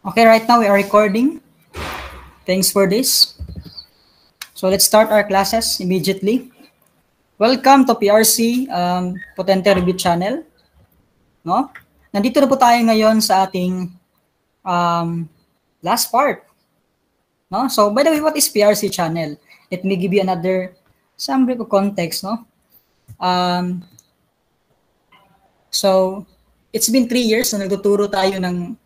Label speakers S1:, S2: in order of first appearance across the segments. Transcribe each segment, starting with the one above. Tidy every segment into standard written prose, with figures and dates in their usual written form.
S1: Okay, right now we are recording. Thanks for this. So let's start our classes immediately. Welcome to PRC Potente Review Channel. No? Nandito na po tayo ngayon sa ating last part. No? So by the way, what is PRC channel? Let me give you some brief context. No? So it's been 3 years na nagtuturo tayo ng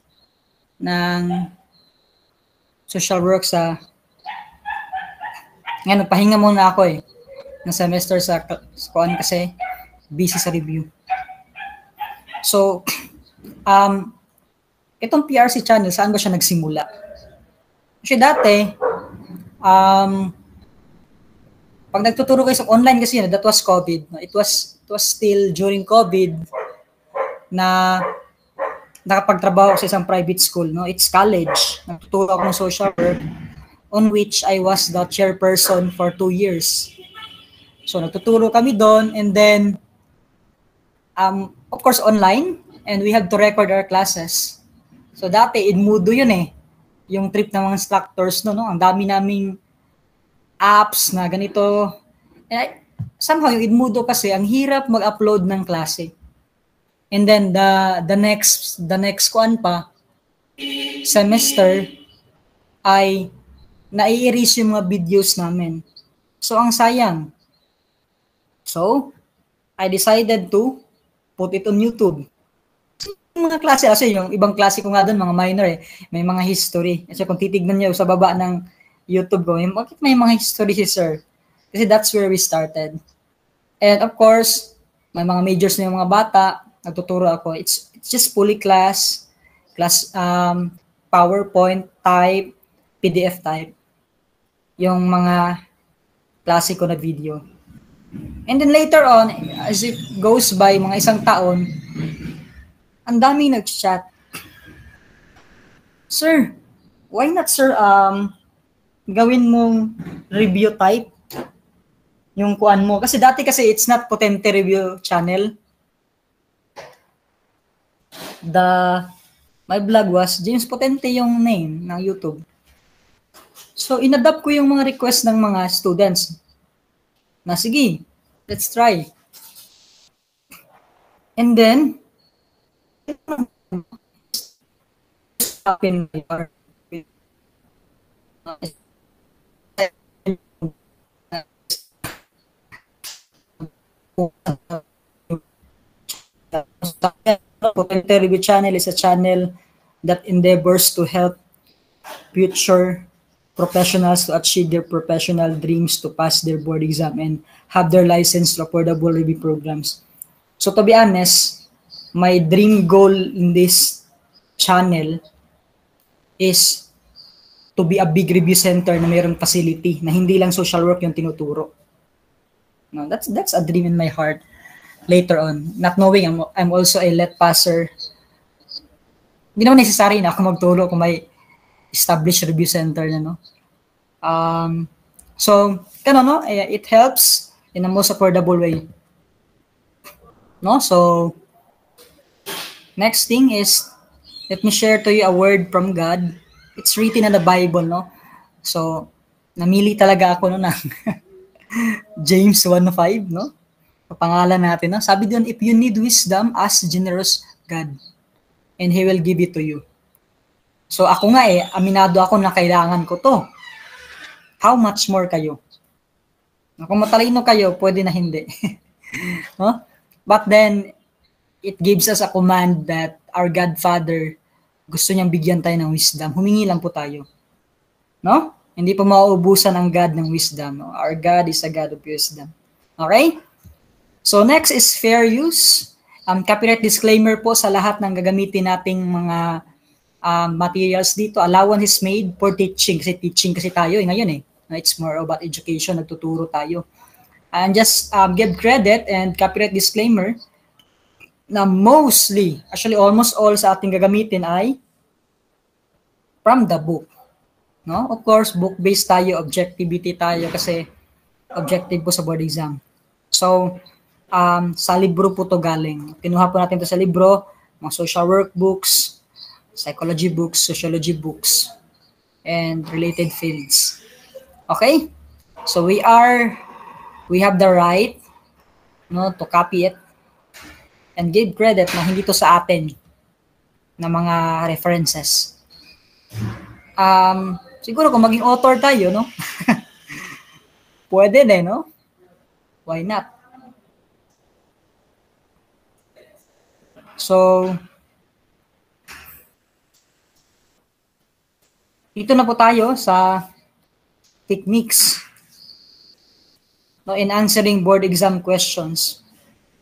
S1: social work sa ngayon, pahinga muna ako ng semester sa kuan kasi busy sa review. So, itong PRC channel, saan ba siya nagsimula? Kasi dati, pag nagtuturo kayo sa online kasi that was COVID. It was still during COVID na nakapagtrabaho sa isang private school. No? It's college. Nagtuturo ako ng social work on which I was the chairperson for 2 years. So, nagtuturo kami doon and then, of course, online and we have to record our classes. So, dati, Edmodo yun yung trip ng mga instructors, no? Ang dami naming apps na ganito. And somehow, yung Edmodo kasi, ang hirap mag-upload ng klase. And then, the next semester ay nai-erase yung mga videos namin. So, ang sayang. So, I decided to put it on YouTube. Yung mga klase, kasi yung ibang klase ko nga doon, mga minor may mga history. Kasi kung titignan niyo sa baba ng YouTube ko, bakit may mga history sir? Kasi that's where we started. And of course, may mga majors na yung mga bata, nagtuturo ako. It's just fully class PowerPoint type, PDF type. Yung mga klase ko na video. And then later on, as it goes by mga isang taon, ang daming nag-chat. Sir, why not sir, gawin mong review type yung kuan mo? Kasi dati kasi it's not Potente Review Channel. My blog was James Potente yung name ng YouTube. So, inadapt ko yung mga request ng mga students na sige, let's try. And then, Potente Review Channel is a channel that endeavors to help future professionals to achieve their professional dreams, to pass their board exam and have their license to affordable review programs. So to be honest, my dream goal in this channel is to be a big review center na mayroong facility na hindi lang social work yung tinuturo. No, that's a dream in my heart later on. Not knowing I'm also a let passer. Hindi naman necessary na ako magturo kung may established review center na, no? So, it helps in a most affordable way. No? So, next thing is, let me share to you a word from God. It's written in the Bible, no? So, namili talaga ako ng James 1:5, no? Pangalan natin, no? Sabi doon, if you need wisdom, ask generous God, and He will give it to you. So ako nga aminado ako na kailangan ko to. How much more kayo? Kung matalino kayo, pwede na hindi. No? But then, it gives us a command that our Godfather gusto niyang bigyan tayo ng wisdom. Humingi lang po tayo. No? Hindi po mauubusan ang God ng wisdom. No? Our God is a God of wisdom. Okay? So next is fair use. Copyright disclaimer po sa lahat ng gagamitin nating mga materials dito. Allowance is made for teaching. Kasi teaching kasi tayo ngayon It's more about education. Nagtuturo tayo. And just give credit and copyright disclaimer na mostly, actually almost all sa ating gagamitin ay from the book. No? Of course, book-based tayo, objectivity tayo kasi objective po sa board exam. So, sa libro po to galing. Kinuha po natin to sa libro, mga social workbooks, psychology books, sociology books, and related fields. Okay? So we have the right, no, to copy it and give credit na hindi to sa atin na mga references. Siguro kung maging author tayo, no? Pwede din, no? Why not? So, dito na po tayo sa techniques, no, in answering board exam questions.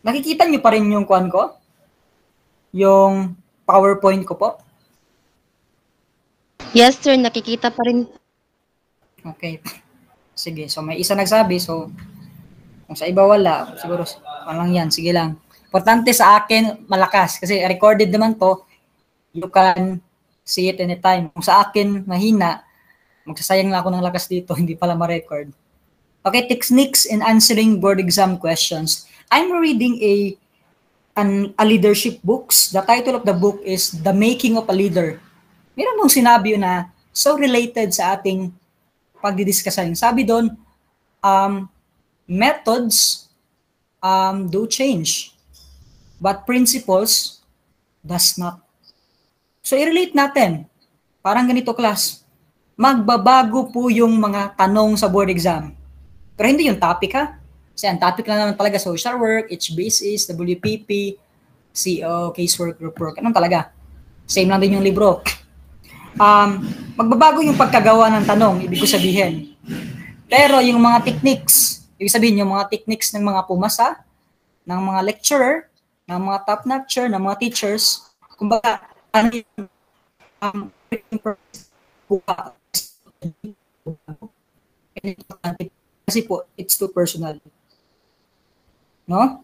S1: Nakikita niyo pa rin yung kuan ko? Yung PowerPoint ko po?
S2: Yes, sir. Nakikita pa rin.
S1: Okay. Sige. So, may isa nagsabi. So, kung sa iba wala, siguro walang yan. Sige lang. Importante sa akin, malakas. Kasi recorded naman to. You can see it anytime. Kung sa akin, mahina, magsasayang lang ako ng lakas dito. Hindi pala ma-record. Okay, techniques in answering board exam questions. I'm reading a leadership books. The title of the book is The Making of a Leader. Meron mong sinabi na so related sa ating pagdidiscusan. Sabi doon, methods do change, but principles does not. So i-relate natin. Parang ganito, class. Magbabago po yung mga tanong sa board exam. Pero hindi yung topic, ha? Kasi ang topic lang naman talaga social work, HBASIS, WPP, CO, casework, group work. Anong talaga? Same lang din yung libro. Magbabago yung pagkagawa ng tanong, ibig ko sabihin. Pero yung mga techniques, ibig sabihin yung mga techniques ng mga pumasa, ng mga lecturer, ng mga top-notcher, ng mga teachers, kumbaga, ano yung kasi po, it's too personal. No?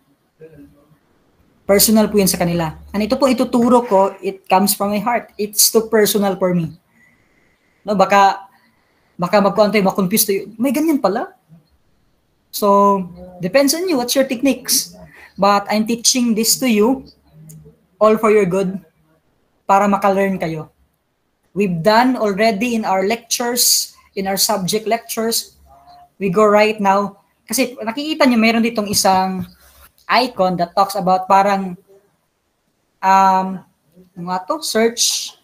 S1: Personal po yun sa kanila. And ito po ituturo ko, it comes from my heart. It's too personal for me. No, baka magkuantoy, makonfuse tayo. May ganyan pala. So, depends on you. What's your techniques? But I'm teaching this to you all for your good para makalearn kayo. We've done already in our lectures, in our subject lectures. We go right now. Kasi nakikita nyo, meron ditong isang icon that talks about parang search,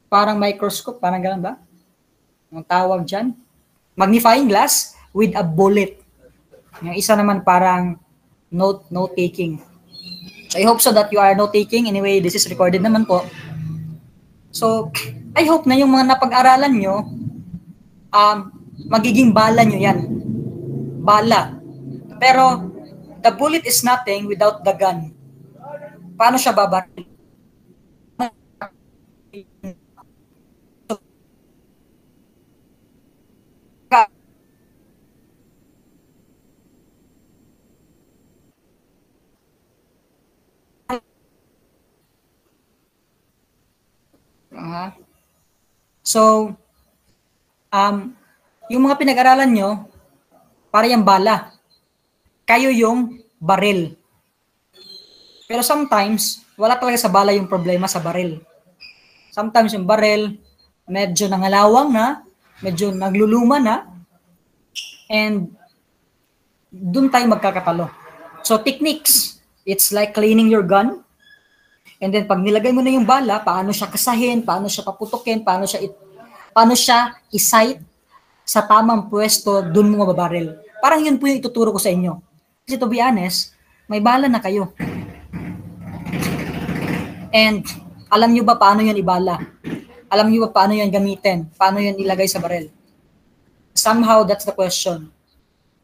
S1: parang microscope, parang gano'n ba? Ang tawag dyan. Magnifying glass with a bullet. Yung isa naman parang note-taking. So I hope so that you are note-taking. Anyway, this is recorded naman po. So, I hope na yung mga napag-aralan nyo, magiging bala nyo yan. Bala. Pero, the bullet is nothing without the gun. Paano siya babaril? So, yung mga pinag-aralan nyo, para yung bala. Kayo yung baril. Pero sometimes, wala talaga sa bala yung problema sa baril. Sometimes yung baril, medyo nangalawang na, medyo nagluluma na, and dun tayo magkakatalo. So techniques, it's like cleaning your gun, and then pag nilagay mo na yung bala, paano siya kasahin, paano siya paputukin, paano siya isight sa tamang pwesto, dun mo mababaril. Parang yun po yung ituturo ko sa inyo. Kasi to be honest, may bala na kayo. And alam nyo ba paano yun ibala? Alam nyo ba paano yun gamitin? Paano yun ilagay sa baril? Somehow, that's the question.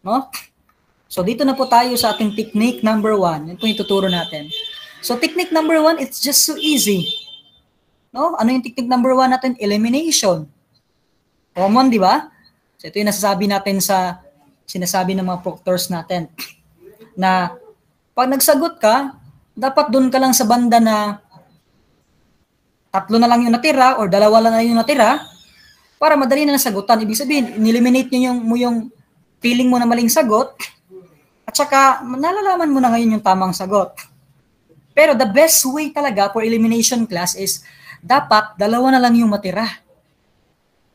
S1: No? So dito na po tayo sa ating technique number 1. Yun po yung tuturo natin. So technique number 1, it's just so easy. No? Ano yung technique number 1 natin? Elimination. Common, di ba? So ito yung nasasabi natin sa sinasabi ng mga proctors natin. Na pag nagsagot ka, dapat doon ka lang sa banda na 3 na lang yung natira or 2 lang na yung natira para madali na nasagutan. Ibig sabihin, in-eliminate nyo yung feeling mo na maling sagot at saka nalalaman mo na ngayon yung tamang sagot. Pero the best way talaga for elimination class is dapat dalawa na lang yung matira.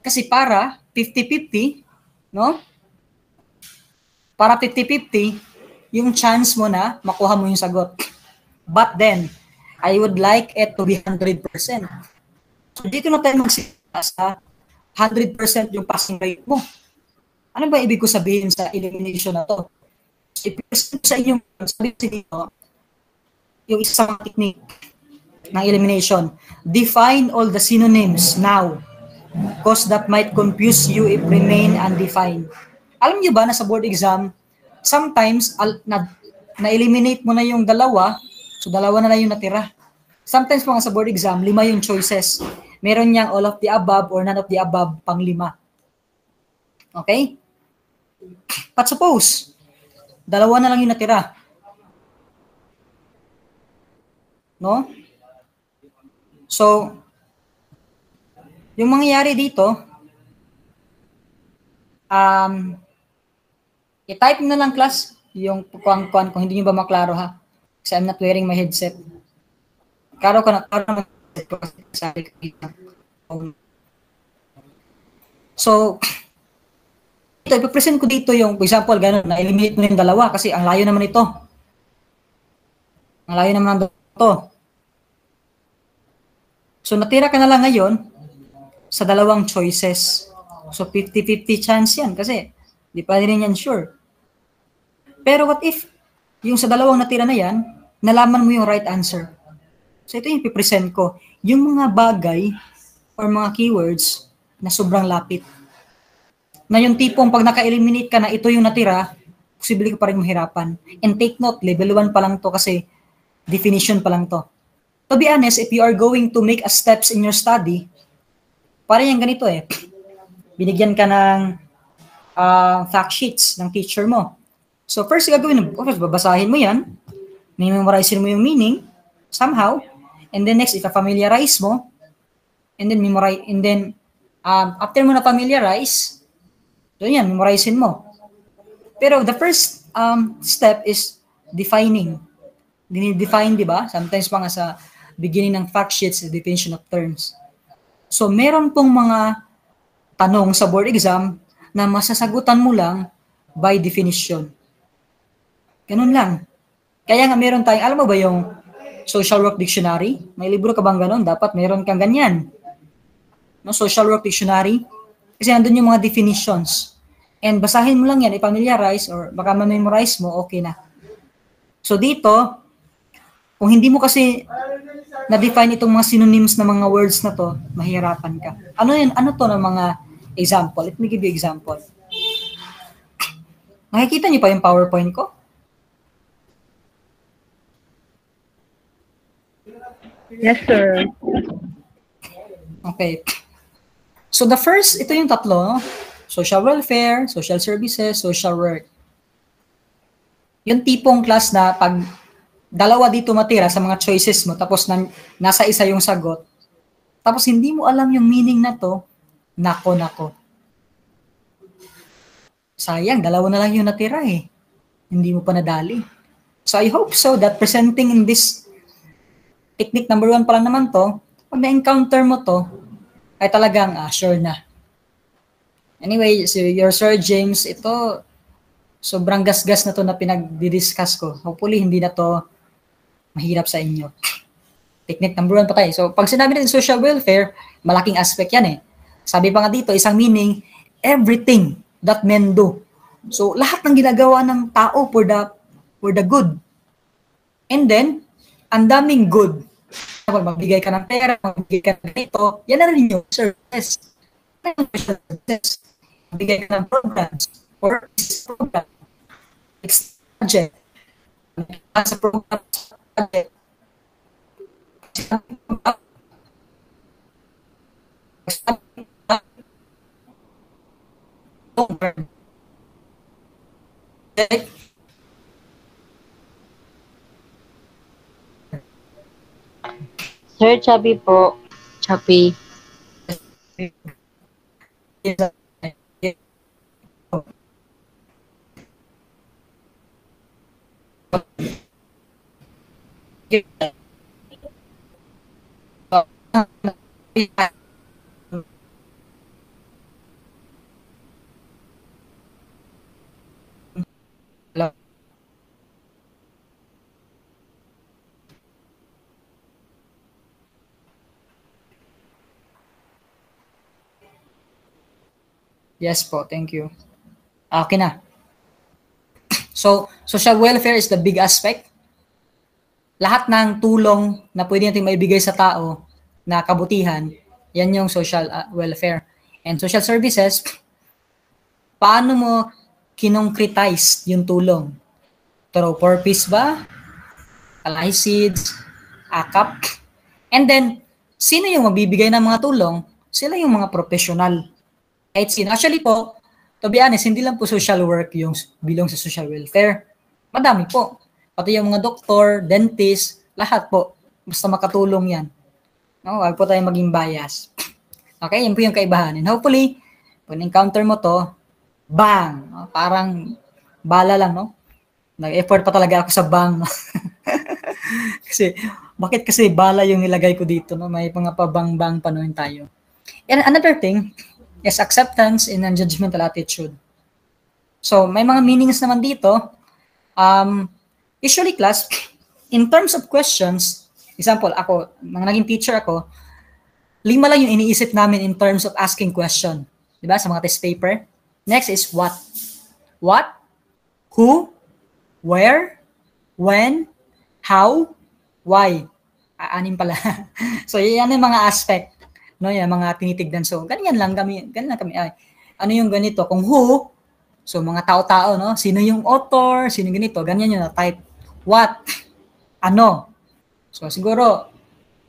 S1: Kasi para 50-50, no? Para 50-50, yung chance mo na makuha mo yung sagot. But then, I would like it to be 100%. So dito na tayo magsimula sa 100% yung passing rate mo. Ano ba ibig ko sabihin sa elimination na to? I-present sa inyo, sabi ko dito, yung isang technique ng elimination. Define all the synonyms now, because that might confuse you if remain undefined. Alam niyo ba na sa board exam, sometimes na-eliminate mo na yung dalawa, so dalawa na lang yung natira. Sometimes mga sa board exam, 5 yung choices. Meron niyang all of the above or none of the above, pang 5. Okay? But suppose, dalawa na lang yung natira. No? So, yung mangyayari dito, i-type na lang class yung kuan kung hindi nyo ba maklaro ha. Kasi I'm not wearing my headset. Klaro ko na So, ito, ipipresent ko dito yung, for example, gano'n, na-eliminate mo yung dalawa kasi ang layo naman ito. Ang layo naman ito. So, natira ka na lang ngayon sa dalawang choices. So, 50-50 chance yan kasi di pa rin yan sure. Pero what if yung sa dalawang natira na yan, nalaman mo yung right answer? So, ito yung ipipresent ko. Yung mga bagay or mga keywords na sobrang lapit. Na yung tipong pag naka-eliminate ka na ito yung natira, posible ka pa rin mahirapan. And take note, level 1 pa lang to kasi definition pa lang to. To be honest, if you are going to make a steps in your study, parang yung ganito eh. Binigyan ka ng fact sheets ng teacher mo. So first gagawin, babasahin mo yan, memorizein mo yung meaning, somehow, and then next, ita-familiarize mo, and then memorize, and then after mo na familiarize, doon yan, memorizein mo. Pero the first step is defining. Dinidefine, di ba? Sometimes mga sa beginning ng fact sheets, definition of terms. So, meron pong mga tanong sa board exam na masasagutan mo lang by definition. Ganun lang. Kaya nga meron tayong, alam mo ba yung social work dictionary? May libro ka bang ganun? Dapat meron kang ganyan. No, social work dictionary. Kasi nandun yung mga definitions. And basahin mo lang yan, i-familiarize or baka ma-memorize mo, okay na. So dito, kung hindi mo kasi na-define itong mga synonyms na mga words na to, mahirapan ka. Ano yun? Ano to ng mga example? Let me give you example. Nakikita niyo pa yung PowerPoint ko?
S2: Yes, sir.
S1: Okay. So the first, ito yung tatlo, no? Social welfare, social services, social work. Yung tipong class na pag dalawa dito matira sa mga choices mo, tapos nasa isa yung sagot, tapos hindi mo alam yung meaning na to, nako. Sayang, dalawa na lang yung natira eh. Hindi mo pa nadali. So I hope so that presenting in this technique number 1 pa lang naman to, pag na-encounter mo to, ay talagang sure na. Anyway, so your Sir James, ito, sobrang gasgas na to na pinag-discuss ko. Hopefully, hindi na to mahirap sa inyo. Technique number 1 pa tayo. So, pag sinabi natin social welfare, malaking aspect yan eh. Sabi pa nga dito, isang meaning, everything that men do. So, lahat ng ginagawa ng tao for the good. And then, ang daming good. Magbigay ka ng pera, magbigay ka ng ito, yan na rin yung service. Magbigay ka ng programs or program. It's project. Sa program, project.
S2: Sir, Chubby po. Chubby.
S1: Hello? Yes po, thank you. Okay na. So, social welfare is the big aspect. Lahat ng tulong na pwede natin maibigay sa tao na kabutihan, yan yung social welfare. And social services, paano mo kinonkretize yung tulong? Through purpose ba? Seeds, AKAP. And then, sino yung magbibigay ng mga tulong? Sila yung mga professional. Kahit sino. Actually po, to be honest, hindi lang po social work yung bilong sa social welfare. Madami po. Pati yung mga doktor, dentist, lahat po. Basta makatulong yan. No, wag po tayong maging bias. Okay, yun po yung kaibahan. And hopefully, pag encounter mo to, bang! No? Parang bala lang, no? Nag-effort pa talaga ako sa bang. No? Kasi, bakit kasi bala yung nilagay ko dito, no? May mga pabang-bang panuhin tayo. And another thing is acceptance and non-judgmental attitude. So, may mga meanings naman dito. Usually, class, in terms of questions, example, ako, nang naging teacher ako, 5 lang yung iniisip namin in terms of asking question. Diba? Sa mga test paper. Next is what? What? Who? Where? When? How? Why? 6 pala. So, yan yung mga aspect. No, yan, mga tinitignan. So, ganyan lang kami. Ay, ano yung ganito? Kung who, so mga tao-tao, no? Sino yung author? Sino yung ganito? Ganyan yung type. What? Ano? So, siguro,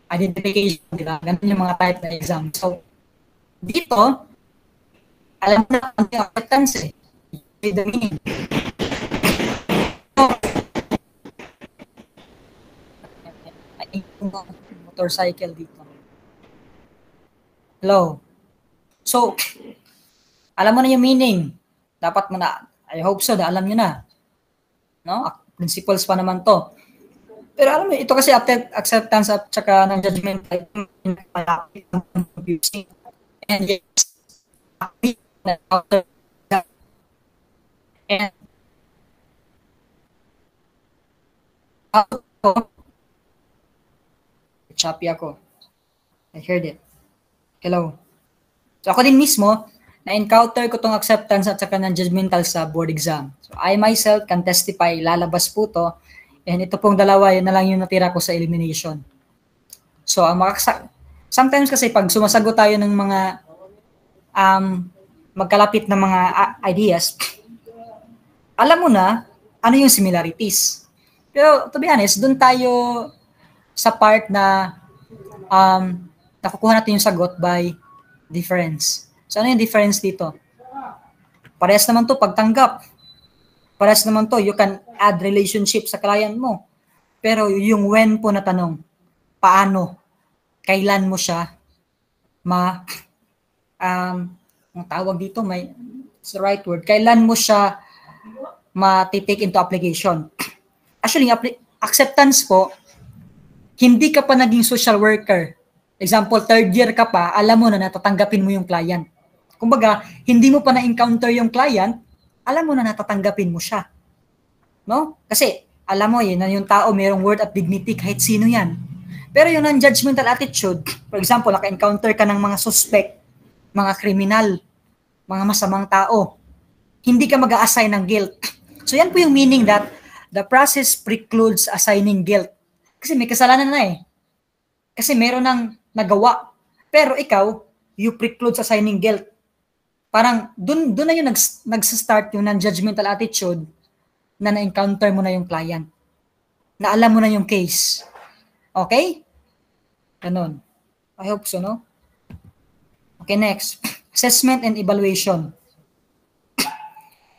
S1: identification, di ba? Ganun yung mga type na exam. So, dito, alam mo na ang acceptance eh. The meaning. Motorcycle dito. Hello. So, alam mo na yung meaning. Dapat mo na, I hope so, alam nyo na. No? Principles pa naman to. Pero alam mo, ito kasi acceptance at saka ng judgment ay confusing. And yes, and choppy ako. I heard it. Hello. So ako din mismo, na-encounter ko tong acceptance at saka ng judgmental sa board exam. So I myself can testify, lalabas po to. And ito pong dalawa, yun na lang yung natira ko sa elimination. So, sometimes kasi pag sumasagot tayo ng mga magkalapit na mga ideas, alam mo na ano yung similarities. Pero to be honest, dun tayo sa part na nakukuha natin yung sagot by difference. So, ano yung difference dito? Parehas naman to pagtanggap. Parehas naman to, you can add relationship sa client mo. Pero yung when po na tanong, paano? Kailan mo siya ang tawag dito, it's the right word. Kailan mo siya ma-take into application? Actually, acceptance po, hindi ka pa naging social worker. Example, 3rd year ka pa, alam mo na natatanggapin mo yung client. Kumbaga, hindi mo pa na-encounter yung client, alam mo na natatanggapin mo siya. No? Kasi, alam mo, yun na yung tao, mayroong worth of dignity kahit sino yan. Pero yung non-judgmental attitude, for example, naka-encounter ka ng mga suspect, mga kriminal, mga masamang tao, hindi ka mag-a-assign ng guilt. So yan po yung meaning that the process precludes assigning guilt. Kasi may kasalanan na eh. Kasi meron nang nagawa. Pero ikaw, you preclude assigning guilt. Parang dun na yung nag-start yung non-judgmental attitude na na-encounter mo na yung client. Na alam mo na yung case. Okay? Ganun. I hope so, no? Okay, next. Assessment and evaluation.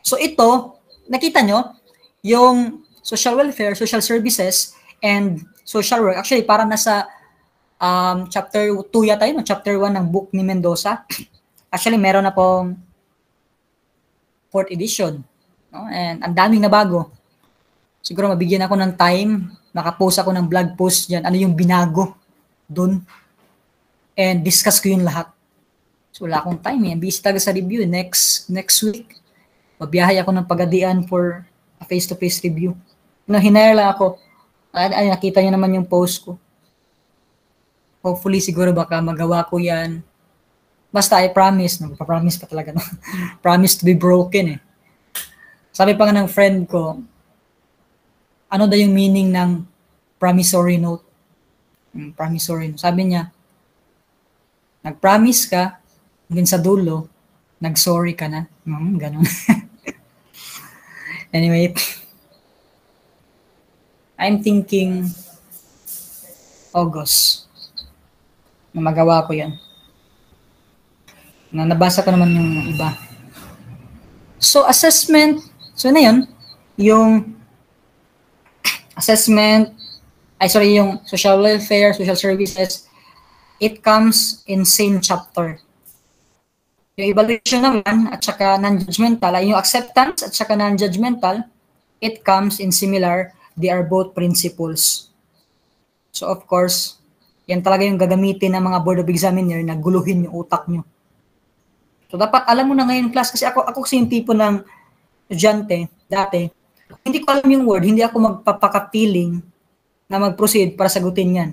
S1: So ito, nakita nyo, yung social welfare, social services, and social work. Actually, parang nasa chapter 2 yata yun, chapter 1 ng book ni Mendoza. Actually, meron na pong 4th edition. No? And ang daming na bago. Siguro mabigyan ako ng time, nakapost ako ng blog post dyan, ano yung binago dun. and discuss ko yung lahat. So wala akong time eh. Busy talaga sa review. Next week, mabiyahe ako ng Pagadian for a face-to-face review. Hinire lang ako. Ay, nakita niyo naman yung post ko. Hopefully, siguro baka magawa ko yan. Basta I promise. Nagpa-promise pa talaga. No? Promise to be broken eh. Sabi pa nga ng friend ko, ano daw yung meaning ng promissory note? Promissory note. Sabi niya, nag-promise ka, hanggang sa dulo, nag-sorry ka na. Ganun. Anyway, I'm thinking August na magawa ko yan. Nabasa ko naman yung iba. So, assessment. So, na yun. Yung assessment, yung social welfare, social services, it comes in same chapter. Yung evaluation naman at saka non-judgmental, yung acceptance at saka non-judgmental, it comes in similar. They are both principles. So of course, yan talaga yung gagamitin ng mga board of examiner na guluhin yung utak nyo. So dapat alam mo na ngayon class, kasi ako kasi yung tipo ng estudyante dati, hindi ko alam yung word, hindi ako magpapaka-feeling na mag-proceed para sagutin yan.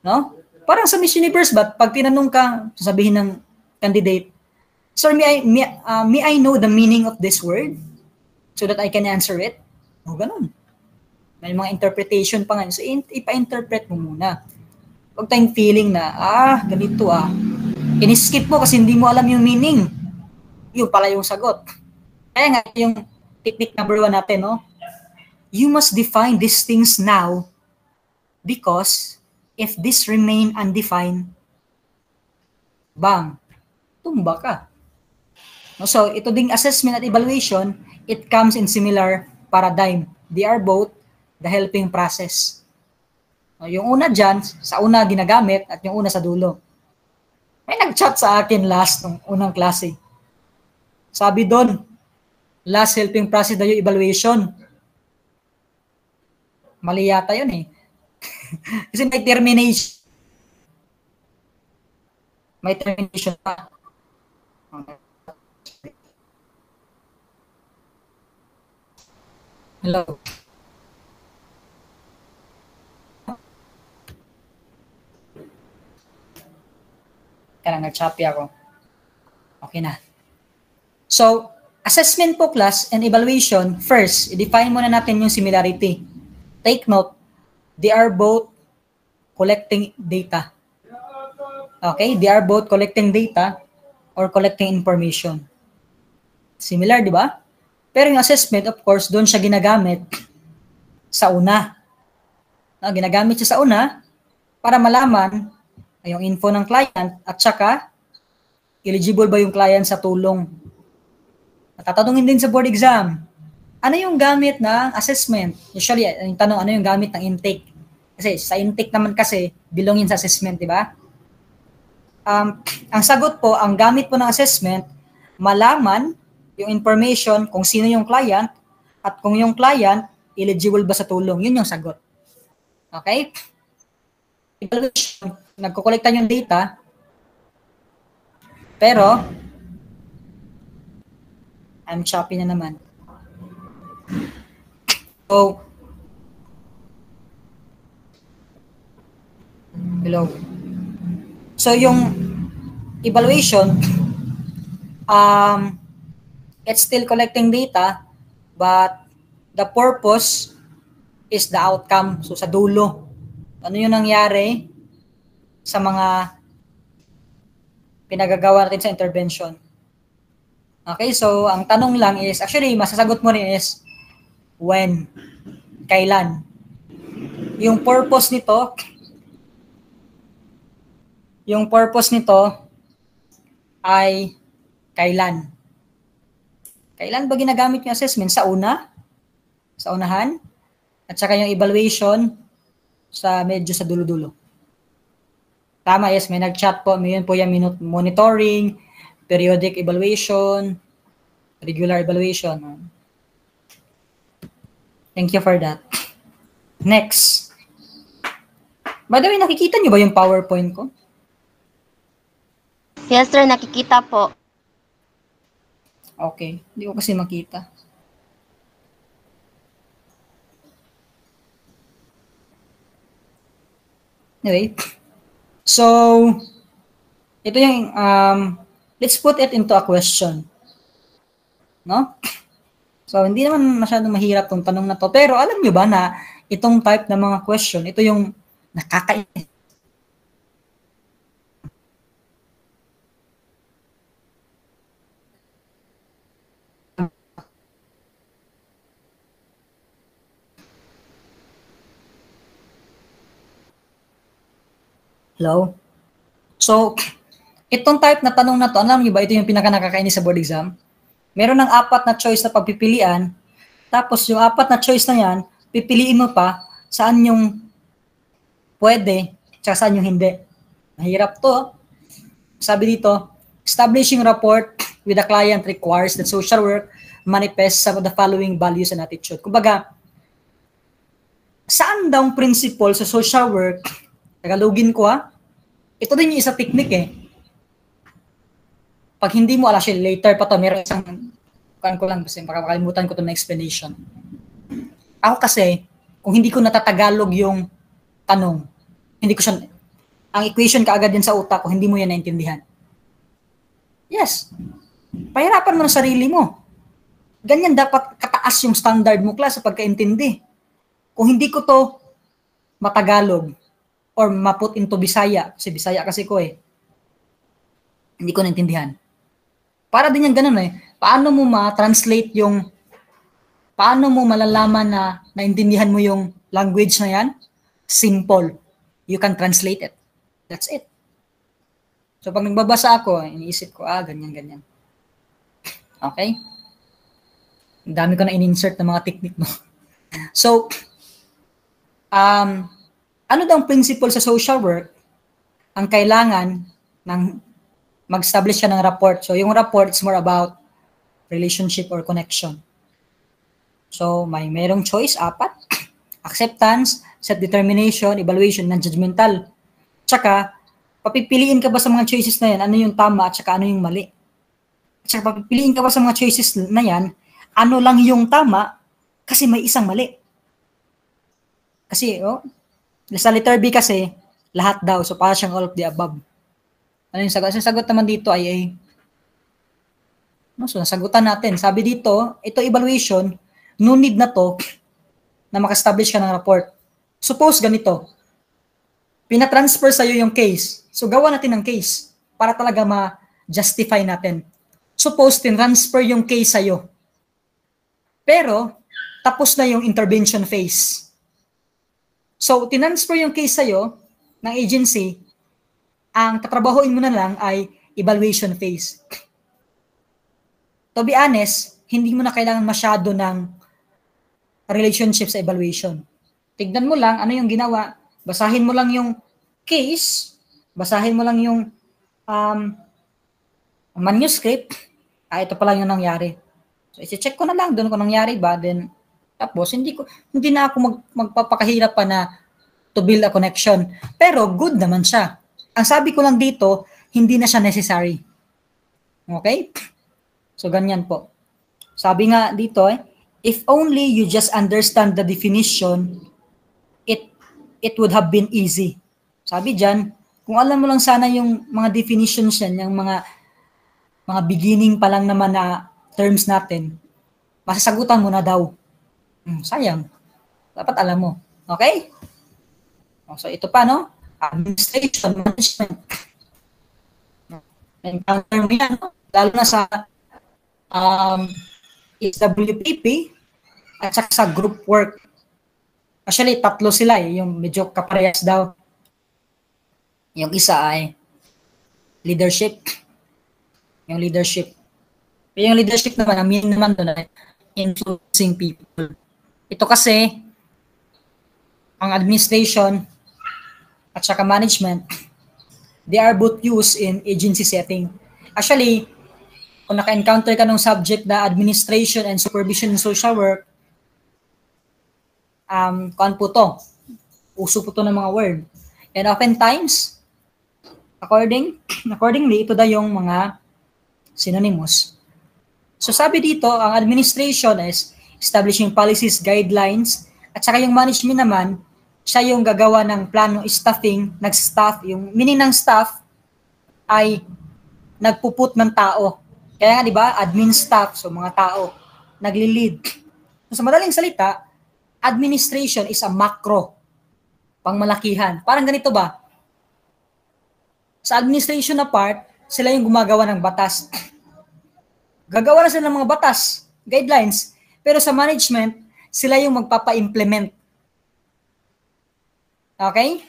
S1: No? Parang sa Miss Universe ba, pag tinanong ka, sasabihin ng candidate, sir, may I know the meaning of this word so that I can answer it? O, ganun. May mga interpretation pa nga. So, ipa-interpret mo muna. Huwag tayong feeling na, ganito in-skip mo kasi hindi mo alam yung meaning. Yun pala yung sagot. Kaya nga, yung technique number 1 natin, no? You must define these things now because if this remain undefined, bang, tumba ka. No, so, ito ding assessment at evaluation, it comes in similar paradigm. They are both the helping process. No, yung una dyan, sa una ginagamit at yung una sa dulo. May nag-chat sa akin last nung unang klase. Sabi doon, last helping process na yung evaluation. Mali yata yun eh. Kasi may termination. May termination pa. Hello. Kaya nag-choppy ako. Okay na. So, assessment po class and evaluation, first, i-define muna natin yung similarity. Take note, they are both collecting data. Okay? They are both collecting data or collecting information. Similar, di ba? Pero yung assessment, of course, doon siya ginagamit sa una. No, ginagamit siya sa una para malaman yung info ng client at saka eligible ba yung client sa tulong. Tatanungin din sa board exam, ano yung gamit ng assessment? Usually, yung tanong, ano yung gamit ng intake? Kasi sa intake naman kasi, belongin sa assessment, di ba? Ang sagot po, ang gamit po ng assessment, malaman yung information kung sino yung client at kung yung client eligible ba sa tulong. Yun yung sagot. Okay? Evaluation, nagkukolekta yung data, pero I'm choppy na naman. So, hello. So, yung evaluation, it's still collecting data, but the purpose is the outcome. So, sa dulo, ano yung nangyari sa mga pinagagawa natin sa intervention. Okay, so ang tanong lang is, actually, masasagot mo rin is, when? Kailan? Yung purpose nito ay kailan? Kailan ba ginagamit yung assessment? Sa una? Sa unahan? At saka yung evaluation sa medyo sa dulo-dulo. Tama, yes, may nag-chat po. Yun po yung monitoring, periodic evaluation, regular evaluation. Thank you for that. Next. By the way, nakikita niyo ba yung PowerPoint ko?
S2: Yes, sir. Nakikita po.
S1: Okay. Hindi ko kasi makita. Anyway. So, ito yung, let's put it into a question. No? So, hindi naman masyadong mahirap tong tanong na to. Pero alam nyo ba na itong type ng mga question, ito yung nakakainis. Hello? So, itong type na tanong na to, alam nyo ba ito yung pinaka-nakakainis sa board exam? Meron ng 4 na choice na pagpipilian, tapos yung 4 na choice na yan, pipiliin mo pa saan yung pwede, tsaka saan yung hindi. Mahirap to. Sabi dito, establishing rapport with the client requires that social work manifests some of the following values and attitude. Kumbaga, saan daw principle sa social work, Tagalogin ko ito din yung isa technique Pag hindi mo, actually later pa to, meron isang, ko lang kasi makakalimutan ko to na explanation. Ako kasi, kung hindi ko natatagalog yung tanong, hindi ko siya, ang equation kaagad din sa utak ko, hindi mo yan naintindihan. Yes. Pahirapan mo ng sarili mo. Ganyan dapat kataas yung standard mo, class, sa pagkaintindi. Kung hindi ko to matagalog or maput into Bisaya, kasi Bisaya kasi ko hindi ko naintindihan. Para din yan ganun Paano mo ma-translate paano mo malalaman na naintindihan mo yung language na yan? Simple. You can translate it. That's it. So pag nagbabasa ako, iniisip ko, ganyan. Okay? Ang dami ko na in-insert ng mga technique mo. So, ano daw ang principle sa social work? Ang kailangan ng mag-establish ka ng rapport. So, yung rapport is more about relationship or connection. So, merong choice, 4. Acceptance, self-determination, evaluation, non-judgmental. Tsaka, papipiliin ka ba sa mga choices na yan, ano yung tama at saka ano yung mali? At saka, papipiliin ka ba sa mga choices na yan, ano lang yung tama kasi may isang mali. Kasi, sa letter B kasi, lahat daw. So, para siyang all of the above. Ano yung sagot? Ang sagot naman dito ay so, nasagutan natin. Sabi dito, ito evaluation, no need na to na maka-establish ka ng report. Suppose ganito, pinatransfer sa'yo yung case. So, gawa natin ng case para talaga ma-justify natin. Suppose, tinransfer yung case sa'yo. Pero, tapos na yung intervention phase. So, tinransfer yung case sa'yo ng agency, ang tatrabahoin mo na lang ay evaluation phase. To be honest, hindi mo na kailangan masyado ng relationship sa evaluation. Tignan mo lang ano yung ginawa. Basahin mo lang yung case, basahin mo lang yung manuscript. Ito pa lang yung nangyari. So, i-check ko na lang doon kung nangyari ba. Then, tapos, hindi na ako magpapakahirap pa na to build a connection. Pero, good naman siya. Ang sabi ko lang dito, hindi na siya necessary. Okay? So, ganyan po. Sabi nga dito, if only you just understand the definition, it would have been easy. Sabi dyan, kung alam mo lang sana yung mga definitions yan, yung mga beginning pa lang naman na terms natin, masasagutan mo na daw. Sayang. Dapat alam mo. Okay? So, ito pa, administration, management. Encounter mo yan, lalo na sa SWPP at saka sa group work. Actually, 3 sila yung medyo kaparehas daw. Yung isa ay leadership. Yung leadership. Yung leadership naman, ang meaning naman doon ay influencing people. Ito kasi, ang administration at saka management, they are both used in agency setting. Actually, kung naka-encounter ka ng subject na administration and supervision in social work, kuan po to. Uso po to ng mga word. And oftentimes, accordingly, ito daw yung mga synonymous. So sabi dito, ang administration is establishing policies, guidelines, at saka yung management naman, siya yung gagawa ng plano, staffing, nag-staff, yung meaning ng staff ay nagpuput ng tao. Kaya nga, di ba, admin staff, so mga tao, nagli-lead. So sa madaling salita, administration is a macro, pangmalakihan. Parang ganito ba? Sa administration na part, sila yung gumagawa ng batas. Gagawa na sila ng mga batas, guidelines. Pero sa management, sila yung magpapa-implement. Okay?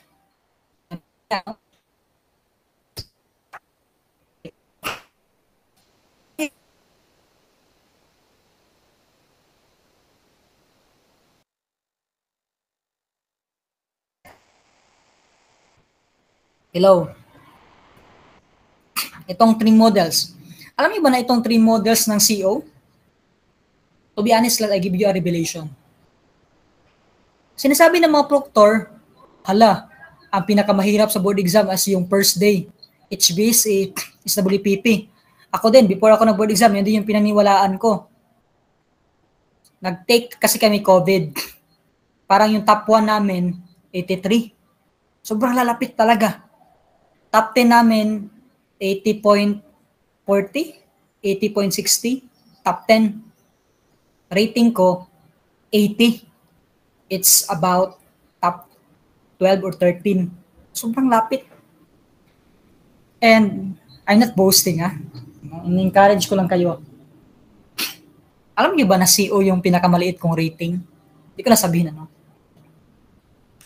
S1: Hello. Itong three models. Alam niyo ba na itong three models ng CO? To be honest, I give you a revelation. Sinasabi ng mga proctor, hala, ang pinakamahirap sa board exam as yung first day. HBSA, SWPP. Ako din, before ako nag-board exam, yun din yung pinaniwalaan ko. Nag-take kasi kami COVID. Parang yung top 1 namin, 83. Sobrang lalapit talaga. Top 10 namin, 80.40, 80.60, top 10. Rating ko, 80. It's about top 12 or 13. Sobrang lapit. And I'm not boasting, ha. In-encourage ko lang kayo. Alam niyo ba na CO yung pinakamaliit kong rating? Hindi ko na sabihin, ano.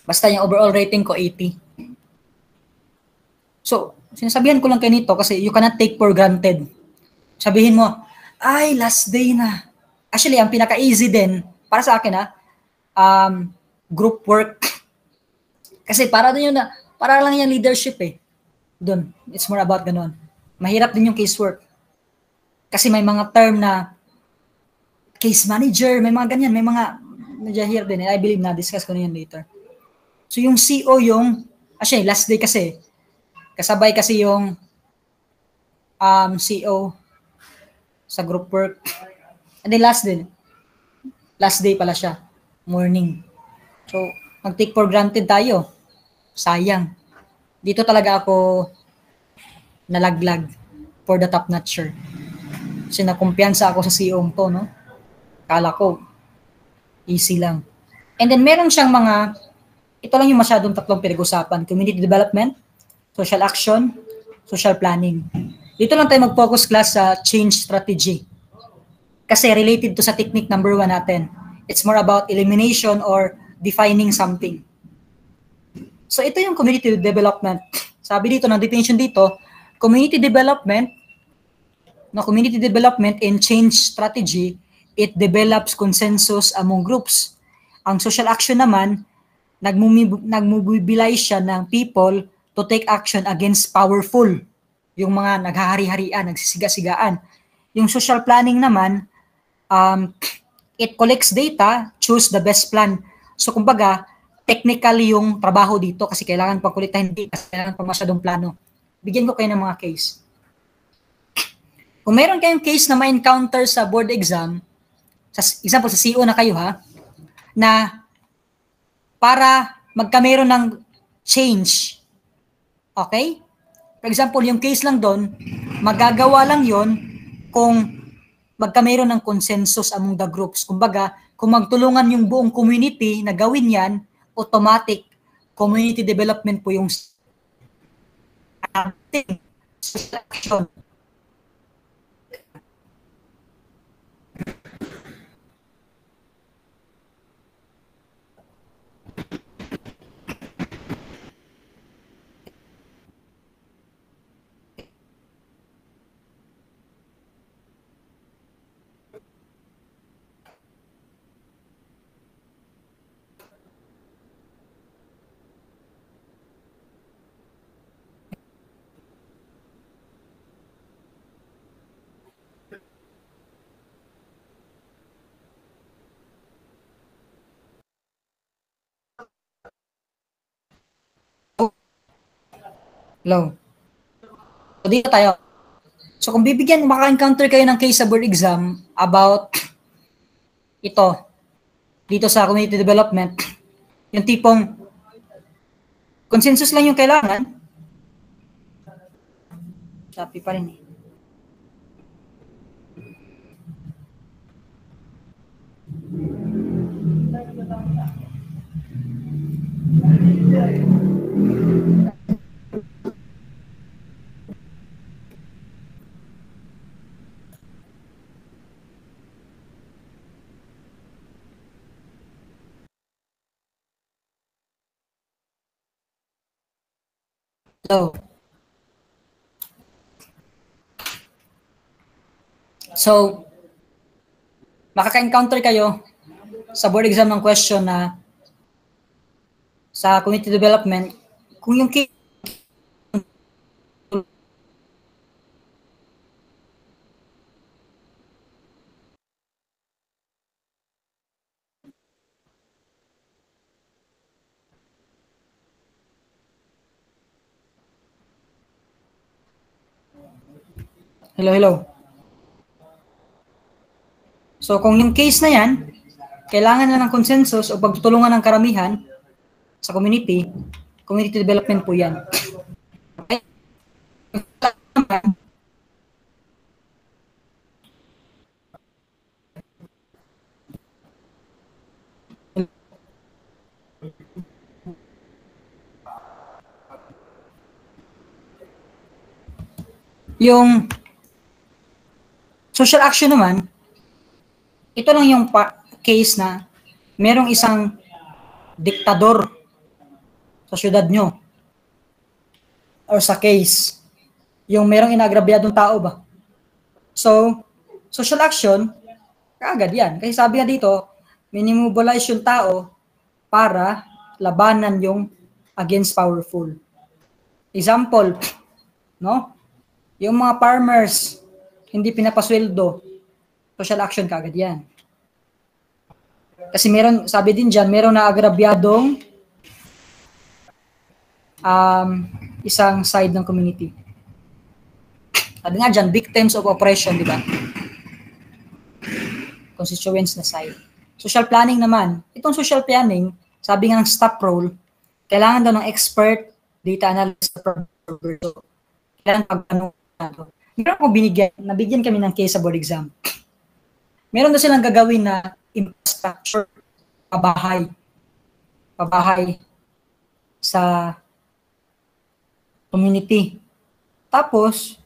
S1: Basta yung overall rating ko, 80. So, sinasabihan ko lang kayo nito kasi you cannot take for granted. Sabihin mo, ay, last day na. Actually, ang pinaka-easy din, para sa akin, group work. Kasi para din yun na, para lang yung leadership eh. Doon, it's more about ganun. Mahirap din yung casework. Kasi may mga term na case manager, may mga ganyan, may mga nadya-hear din. I believe na-discuss ko na yan later. So yung CO yung, actually, last day kasi, kasabay kasi yung CO sa group work. And then last day pala siya, morning. So, mag-take for granted tayo. Sayang. Dito talaga ako nalaglag for the top notcher. Kasi nakumpiyansa ako sa CEO to, no? Kala ko, easy lang. And then meron siyang mga, ito lang yung masyadong tatlong pinag-usapan. Community development, social action, social planning. Dito lang tayo mag-focus class sa change strategy. Kasi related to sa technique number 1 natin. It's more about elimination or defining something. So ito yung community development. Sabi dito, ng definition dito, community development and change strategy, it develops consensus among groups. Ang social action naman, nagmobilize siya ng people to take action against powerful. Yung mga naghahari-harian, nagsisiga-sigaan. Yung social planning naman, it collects data, choose the best plan. So kumbaga, technically yung trabaho dito kasi kailangan pagkulitan data, kailangan pa masyadong plano. Bigyan ko kayo ng mga case. Kung meron kayong case na ma-encounter sa board exam, sa example sa CO na kayo ha, na para magkameron ng change. Okay? For example, yung case lang doon, magagawa lang yon kung magkameron ng consensus among the groups. Kumbaga, kung magtulungan yung buong community na gawin yan, automatic community development po yung action. Hello. So, dito tayo. So, kung maka-encounter kayo ng case sa board exam about ito, dito sa community development, yung tipong consensus lang yung kailangan, sabi pa rin eh. So, makaka-encounter kayo sa board exam ng question na sa community development, kung yung hello. So, kung yung case na yan, kailangan na ng consensus o pagtutulungan ng karamihan sa community development po yan. Okay? Yung social action naman, ito lang yung case na merong isang diktador sa syudad nyo or sa case, yung merong inagrabyadong tao ba. So, social action, kaagad yan. Kasi sabi nga dito, minimobilize yung tao para labanan yung against powerful. Example, no? Yung mga farmers, hindi pinapasweldo, social action kaagad yan. Kasi meron, sabi din dyan, meron na agrabyadong isang side ng community. Sabi nga dyan, victims of oppression, di ba? Constituents na side. Social planning naman. Itong social planning, sabi nga ng staff role, kailangan daw ng expert data analyst. Kailangan pagtanong. Meron akong nabigyan kami ng case sa board exam. Meron daw silang gagawin na infrastructure, pabahay sa community. Tapos,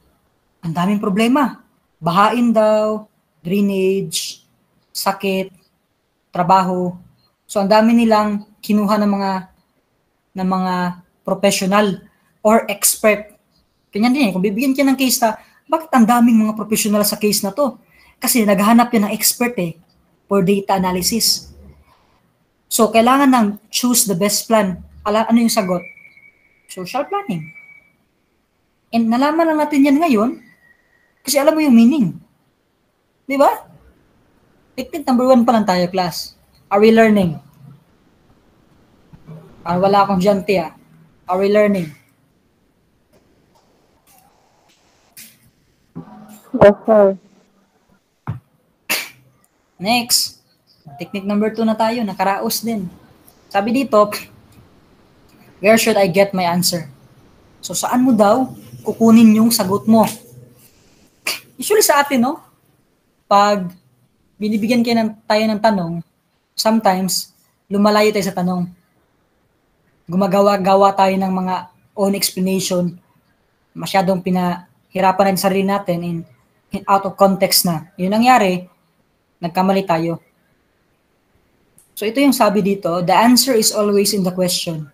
S1: ang daming problema. Bahain daw, drainage, sakit, trabaho. So, ang dami nilang kinuha ng mga professional or expert. Ganyan din, kung bibigyan ka ng case na, bakit ang daming mga professional sa case na to? Kasi naghahanap yan ng expert for data analysis. So, kailangan ng choose the best plan. Ano yung sagot? Social planning. And nalaman lang natin yan ngayon kasi alam mo yung meaning. Di ba? Technique number 1 pa lang tayo, class. Are we learning? Wala akong dyan, Tia. Are we learning?
S2: Yes, sir.
S1: Next. Technique number 2 na tayo. Nakaraos din. Sabi dito, where should I get my answer? So, saan mo daw kukunin yung sagot mo? Usually sa atin, no? Pag binibigyan tayo ng tanong, sometimes, lumalayo tayo sa tanong. Gumagawa-gawa tayo ng mga own explanation. Masyadong pinahirapan rin sarili natin in out of context na. Yun nangyari, nagkamali tayo. So ito yung sabi dito, the answer is always in the question.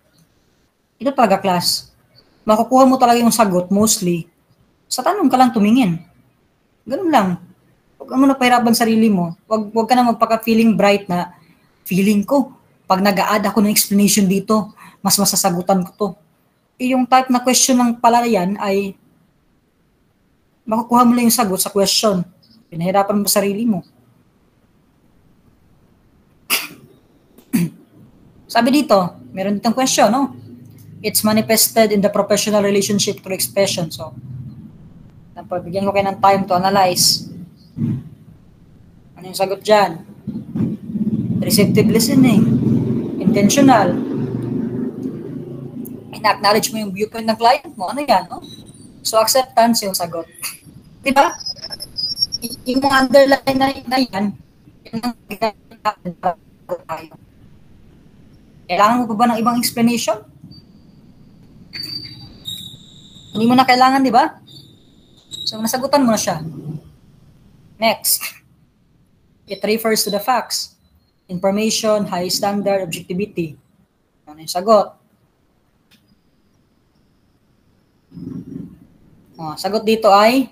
S1: Ito talaga, class. Makukuha mo talaga yung sagot mostly sa tanong ka lang tumingin. Ganun lang. Huwag mo na pahirapan sarili mo. Huwag ka na magpaka-feeling bright na feeling ko, pag nag-a-add ako ng explanation dito, mas masasagutan ko to. Yung type na question ng palalayan ay makukuha mo lang yung sagot sa question. Pinahirapan mo sarili mo. Sabi dito, meron ditong question, no? it's manifested in the professional relationship through expression. So, napabigyan ko kayo ng time to analyze. Ano yung sagot dyan? Receptive listening, intentional, ina-acknowledge mo yung viewpoint ng client mo, ano yan, no? So, acceptance yung sagot. Diba? Yung mga underline na yan, yun ang tayo. Kailangan mo pa ba ng ibang explanation? Hindi mo na kailangan, di ba? So, nasagutan mo na siya. Next. It refers to the facts. Information, high standard, objectivity. Ano yung sagot? Sagot dito ay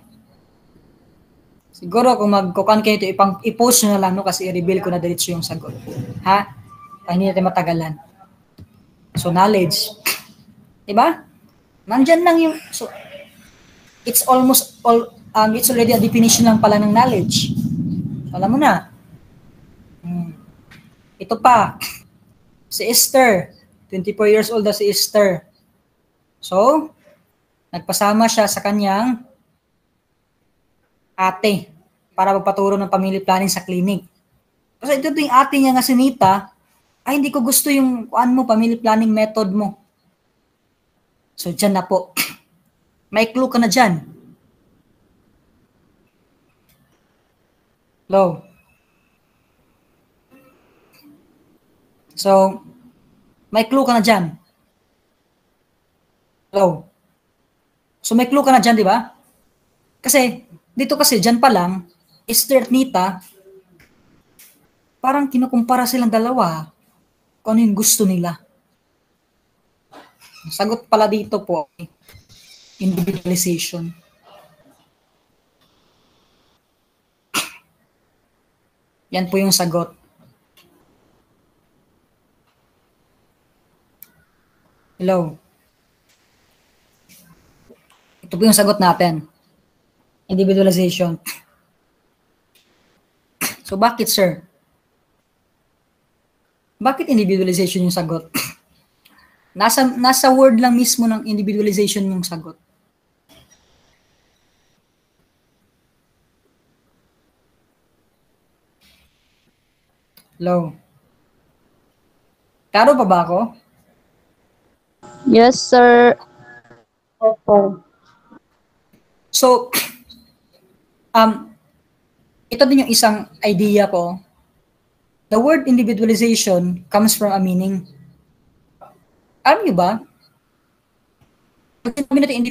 S1: siguro kung magkukan kayo ito, i-post nyo na lang, no? Kasi i-reveal ko na diretso yung sagot. Ha? Kaya hindi natin matagalan. So, knowledge. Diba? Nandyan lang yung, so, it's already a definition lang pala ng knowledge. So, alam mo na. Ito pa. Si Esther. 24 years old na si Esther. So, nagpasama siya sa kanyang ate para magpaturo ng family planning sa clinic. Kasi ito yung ate niya nga si Nita, ay hindi ko gusto yung family planning method mo. So, dyan na po. May clue ka na dyan. Hello. So, may clue ka na dyan. Hello. So, may clue ka na dyan, di ba? Kasi, dito kasi, dyan pa lang, Esther at Nita, parang kinukumpara silang dalawa kung ano yung gusto nila. Sagot pala dito po, individualization. Yan po yung sagot. Hello. Ito po yung sagot natin. Individualization. So, bakit, sir? Bakit individualization yung sagot? Nasa word lang mismo ng individualization yung sagot. Hello. Klaro pa ba ako?
S2: Yes, sir. Opo.
S1: So, ito din yung isang idea ko. The word individualization comes from a meaning. Alam niyo ba? Pag sinabi natin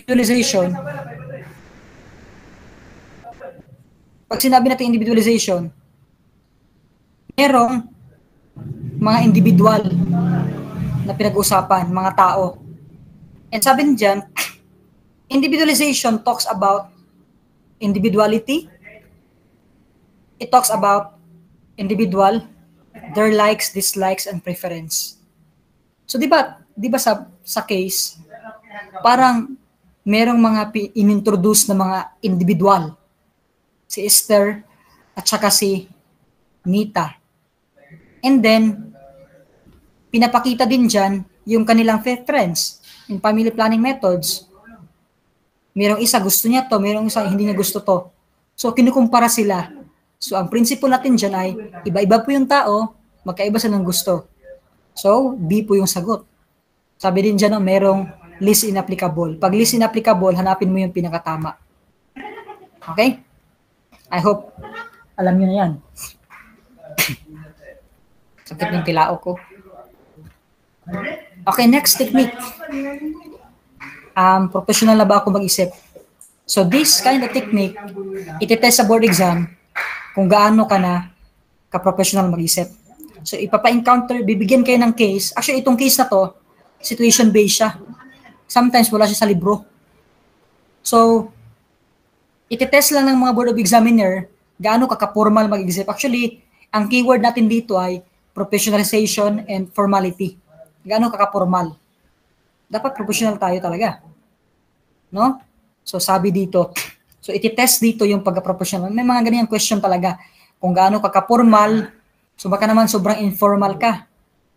S1: individualization, merong mga individual na pinag-usapan, mga tao. And sabi niyan, individualization talks about individuality. It talks about individual, their likes, dislikes, and preference. So, di ba sa case, parang merong mga inintroduce na mga individual. Si Esther at saka si Nita. And then, pinapakita din dyan yung kanilang preference in family planning methods. Merong isa gusto niya to, merong isa hindi niya gusto to. So, kinukumpara sila. So, ang principle natin dyan ay, iba-iba po yung tao, magkaiba sila ng gusto. So, B po yung sagot. Sabi din dyan, merong least inapplicable. Pag least inapplicable, hanapin mo yung pinakatama. Okay? I hope alam nyo na yan. Sakit ng tilao ko. Okay, next technique. Professional na ba ako mag-isip? So, this kind of technique, iti-test sa board exam kung gaano ka na ka-professional mag-isip. So, ipapa-encounter, bibigyan kayo ng case. Actually, itong case na to, situation-based siya. Sometimes, wala siya sa libro. So, iti-test lang ng mga board of examiner gaano ka ka-formal mag-isip. Actually, ang keyword natin dito ay professionalization and formality. Gaano ka ka-formal. Dapat professional tayo talaga. No? So, sabi dito, so iti-test dito yung pagka-professional. May mga ganyan question talaga. Kung gaano ka ka-formal, so baka naman sobrang informal ka.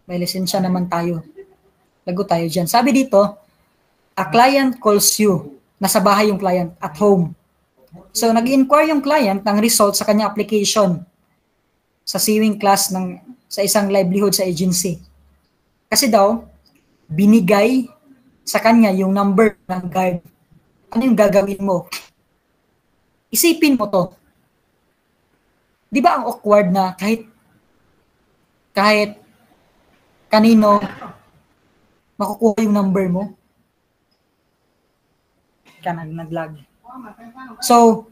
S1: May lisensya naman tayo. Lago tayo dyan. Sabi dito, a client calls you. Nasa bahay yung client, at home. So, nag-inquire yung client ng result sa kanyang application sa sewing class sa isang livelihood sa agency. Kasi daw, binigay sa kanya yung number ng guard. Ano yung gagawin mo? Isipin mo to. Di ba ang awkward na kahit kanino makukuha yung number mo? Naglag. So,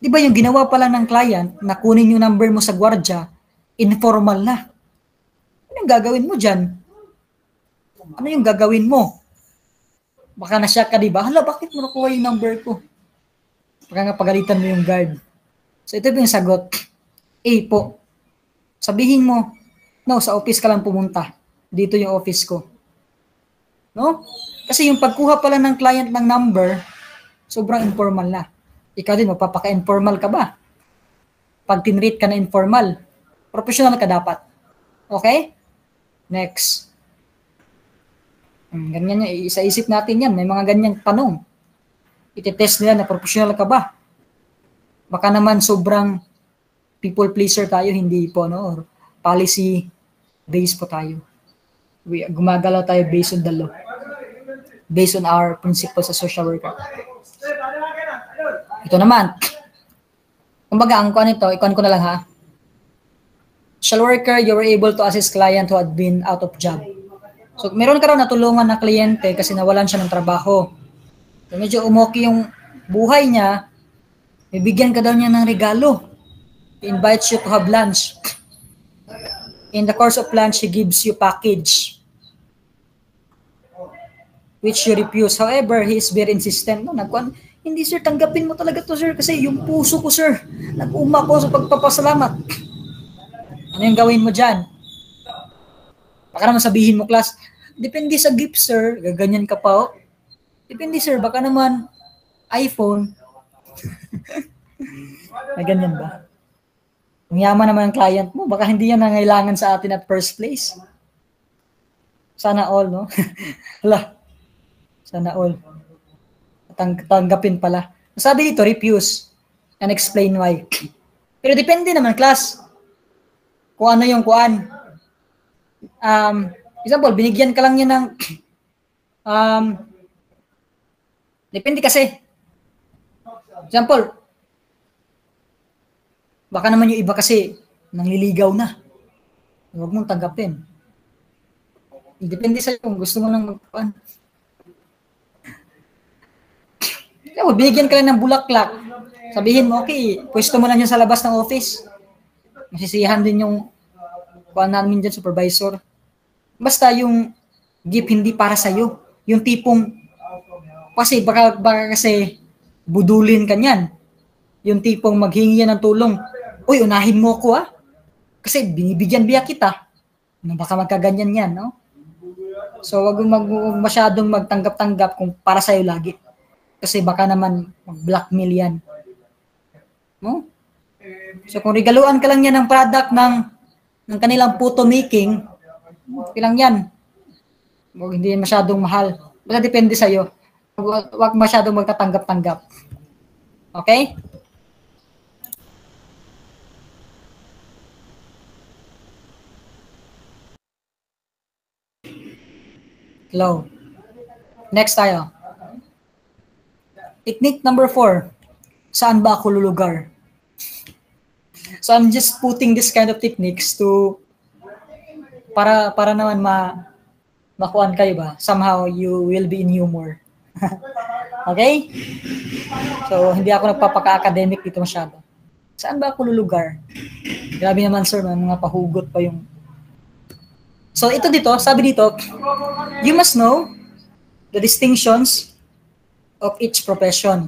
S1: di ba yung ginawa pala ng client na kunin yung number mo sa gwardiya, informal na. Ano yung gagawin mo dyan? Ano yung gagawin mo? Baka na-shock ka, di ba? Hala, bakit mo nakuha yung number ko? Baka nga pagalitan mo yung guard. So, ito yung sagot. A po. Sabihin mo, no, sa office ka lang pumunta. Dito yung office ko. No? Kasi yung pagkuha pala ng client ng number, sobrang informal na. Ikaw din, magpapaka-informal ka ba? Pag tinreat ka na informal, professional ka dapat. Okay? Next. Ganyan yan. Isa-isip natin yan. May mga ganyang tanong. Iti-test nila na professional ka ba? Baka naman sobrang people pleaser tayo, hindi po, no? Or policy based po tayo. Gumagalaw tayo based on the law. Based on our principles as social worker. Ito naman. Kumbaga, ang kuan ito, ikuan ko na lang ha. Social worker, you were able to assist client who had been out of job. So, meron ka raw natulungan na kliyente kasi nawalan siya ng trabaho. So, medyo umoki yung buhay niya, bibigyan ka daw niya ng regalo. He invites you to have lunch. In the course of lunch, he gives you package, which you refuse. However, he is very insistent. No? Hindi sir, tanggapin mo talaga to sir kasi yung puso ko sir, nag-uma ko sa pagpapasalamat. Ano yung gawin mo dyan? Baka naman sabihin mo, class, depende sa gift sir, gaganyan ka pa oh. Depende sir, baka naman iPhone. May ganyan ba? Kung yaman naman ang client mo, baka hindi yan nangailangan sa atin at first place. Sana all, no? Hala. Sana all. Tanggapin pala. Sabi dito, refuse and explain why. Pero depende naman, class. Kung ano yung kuan. Example, binigyan ka lang niya ng depende kasi. Example, baka naman yung iba kasi nangliligaw na. Huwag mong tanggapin. Depende sa'yo kung gusto mo lang magkuhan. Binigyan ka lang ng bulaklak. Sabihin mo, okay, pwesto mo lang yan sa labas ng office. Masisiyahan din yung kuhan namin dyan, supervisor. Basta yung gift hindi para sa'yo. Yung tipong, kasi baka kasi budulin ka niyan. Yung tipong maghingi yan ng tulong. Uy, unahin mo ko ah. Kasi binibigyan biya kita. Baka magkaganyan yan, no? So, wag masyadong magtanggap-tanggap kung para sa'yo lagi. Kasi baka naman mag-blackmail yan. No? So, kung regaluan ka lang yan ng product ng kanilang photo making, okay lang yan. Huwag hindi masyadong mahal. Basta depende sa'yo. Huwag masyadong magtatanggap-tanggap. Okay? Hello. Next tayo. Technique number 4. Saan ba ako lulugar? So I'm just putting this kind of techniques to para naman makuan kayo ba? Somehow you will be in humor. Okay? So hindi ako nagpapaka-academic dito masyado. Saan ba ako lulugar? Grabe naman sir, may mga pahugot pa yung. So ito dito, sabi dito, you must know the distinctions of each profession.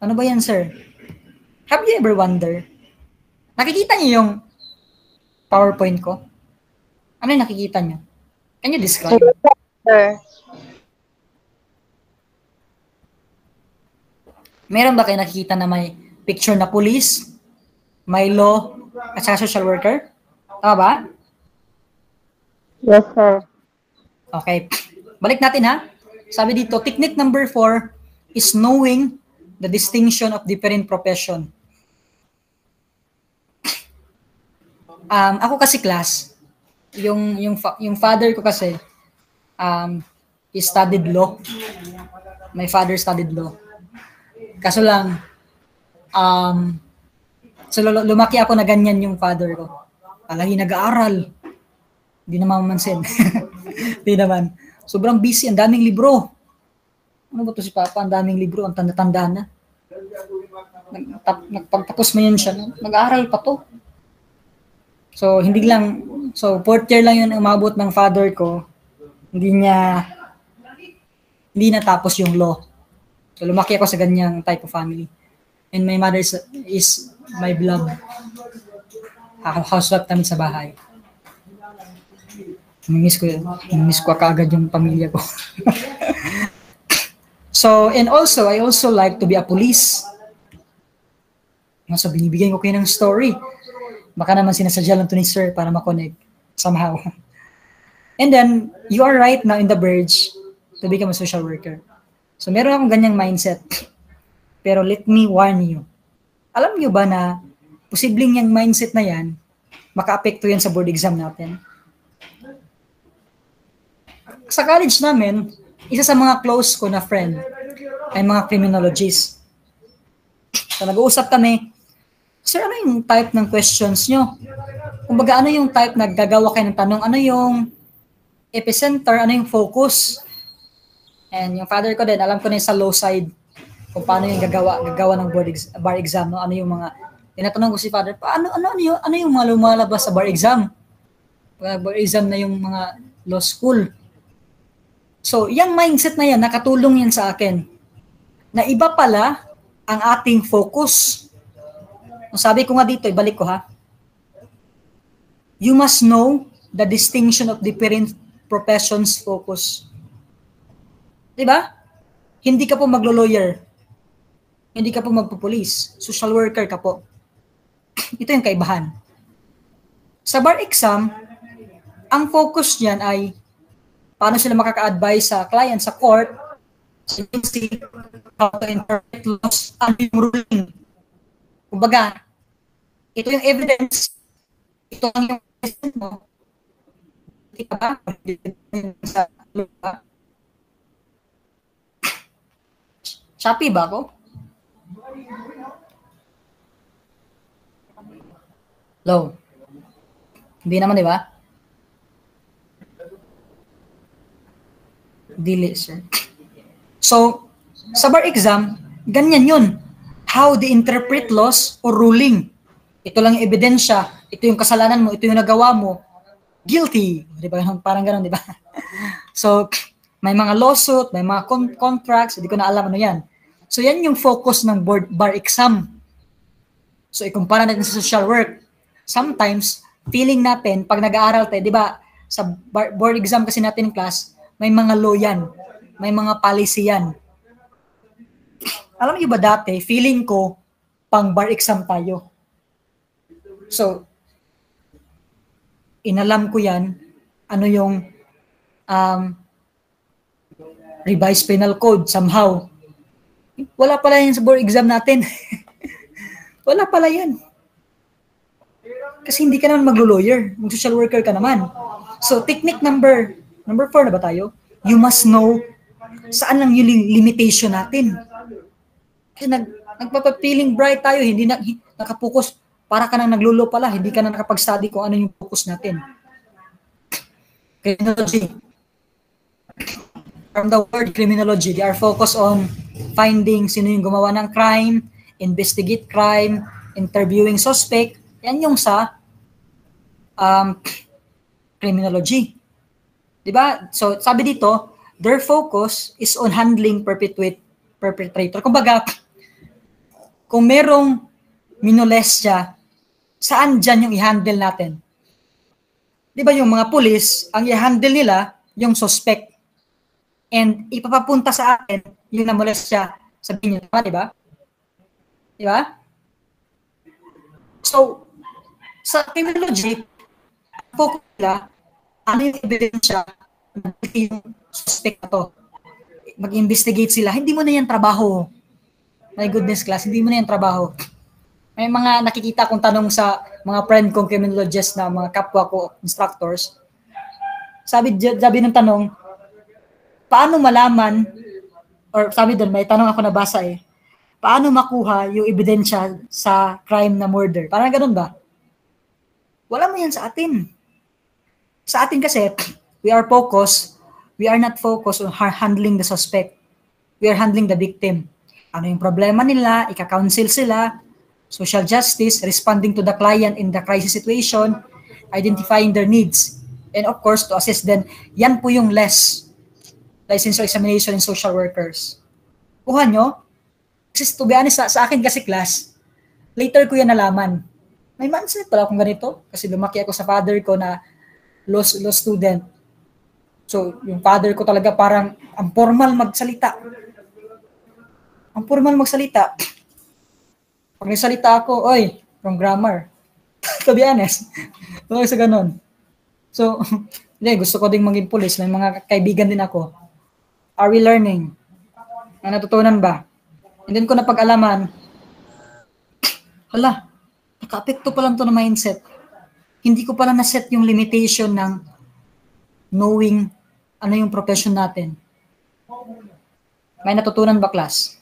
S1: Ano ba yan, sir? Have you ever wondered? Nakikita niyo yung PowerPoint ko? Ano yung nakikita niyo? Can you describe?
S2: Sir.
S1: Meron ba kayo nakikita na may picture na police, may law, at saka social worker? Tama ba?
S2: Yes, sir.
S1: Okay. Balik natin ha. Sabi dito, technique number 4 is knowing the distinction of different profession. Ako kasi class, yung father ko kasi he studied law. My father studied law. Kaso lang so lumaki ako na ganyan yung father ko. Palagi nag-aaral. Hindi na mamamansin. Hindi naman. Sobrang busy, ang daming libro. Ano ba to si Papa? Ang daming libro, ang tanda-tanda na. Nagpagtapos mo yan siya, nag-aaral pa to. So, fourth year lang yun umabot ng father ko. Hindi natapos yung law. So, lumaki ako sa ganyang type of family. And my mother is my blood. Housewife kami sa bahay. Miss ko kaagad yung pamilya ko. So, and also, I also like to be a police. So, binibigyan ko kayo ng story. Baka naman sinasadya lang to ni Sir para makonect somehow. And then, you are right now in the verge to become a social worker. So, meron akong ganyang mindset. Pero let me warn you. Alam niyo ba na posibleng yung mindset na yan, maka-apekto yan sa board exam natin? Sa college namin, isa sa mga close ko na friend ay mga criminologists. So, nag-uusap kami, Sir, ano yung type ng questions nyo? Kumbaga, ano yung type na gagawa kayo ng tanong? Ano yung epicenter? Ano yung focus? And yung father ko din, alam ko na sa low side kung paano yung gagawa ng bar exam. No? Ano yung mga, tinatanong ko si father, ano yung mga lumalabas sa bar exam? Bar exam na yung mga law school. So, yung mindset na yan, nakatulong yan sa akin. Na iba pala ang ating focus. Sabi ko nga dito, ibalik ko ha. You must know the distinction of different professions focus. Diba? Hindi ka po maglo-lawyer. Hindi ka po magpo-police. Social worker ka po. Ito yung kaibahan. Sa bar exam, ang focus niyan ay paano sila makaka-advise sa client, sa court, sa agency, how to interpret laws, ano yung ruling. Kumbaga, ito yung evidence, ito ang yung evidence mo. Hindi ka ba? Sa lupa. Shopee ba ako? Low. Hindi naman, di ba? Dili, sir. So, sa bar exam, ganyan yun. How they interpret laws or ruling. Ito lang yung ebidensya. Ito yung kasalanan mo. Ito yung nagawa mo. Guilty. Di ba? Parang gano'n, di ba? So, may mga lawsuit, may mga contracts. Hindi ko na alam ano yan. So, yan yung focus ng bar exam. So, ikumpara natin sa social work. Sometimes, feeling natin, pag nag-aaral tayo, di ba, sa board exam kasi natin in class, may mga law yan. May mga policy yan. Alam niyo ba dati, feeling ko, pang bar exam tayo. So, inalam ko yan, ano yung revised penal code somehow. Wala pala yan sa board exam natin. Wala pala yan. Kasi hindi ka naman maglo-lawyer. Mag-social worker ka naman. So, technique number 4 na ba tayo? You must know saan lang yung limitation natin. Kasi nagpapapiling bright tayo, hindi na nakapokus. Para ka nang naglulo pala, hindi ka na nakapag-study kung ano yung focus natin. Criminology. From the word criminology, they are focused on finding sino yung gumawa ng crime, investigate crime, interviewing suspect. Yan yung sa criminology. Diba? So, sabi dito, their focus is on handling perpetrator. Kumbaga, kung merong minolestya, saan dyan yung i-handle natin? Diba yung mga pulis, ang i-handle nila, yung suspect. And ipapapunta sa atin yung namolestya. Sabihin nyo, diba? Diba? So, sa criminology, focus nila, ano yung ebidensya yung suspect na to. Mag-investigate sila. Hindi mo na yan trabaho. My goodness, class, hindi mo na yan trabaho. May mga nakikita kong tanong sa mga friend kong criminologists na mga kapwa ko instructors. Sabi ng tanong, paano malaman, or sabi doon, may tanong ako nabasa paano makuha yung ebidensya sa crime na murder? Parang ganun ba? Wala mo yan sa atin. Sa atin kasi, we are not focused on handling the suspect. We are handling the victim. Ano yung problema nila, ika-counsel sila, social justice, responding to the client in the crisis situation, identifying their needs, and of course, to assist them. Yan po yung licensure examination in social workers. Kuha nyo? Kasi to be honest, sa akin kasi class, later ko yan nalaman. May mindset pala akong ganito. Kasi lumaki ako sa father ko na law student. So, yung father ko talaga parang ang formal magsalita. Ang formal magsalita. Pag nagsalita ako, oy, from grammar. To be honest. Talaga sa ganun. So, gusto ko ding maging police. May mga kaibigan din ako. Are we learning? Na natutunan ba? And then ko napag-alaman, hala, naka-apekto pa lang to na mindset. Hindi ko pala na-set yung limitation ng knowing ano yung profession natin. May natutunan ba, class?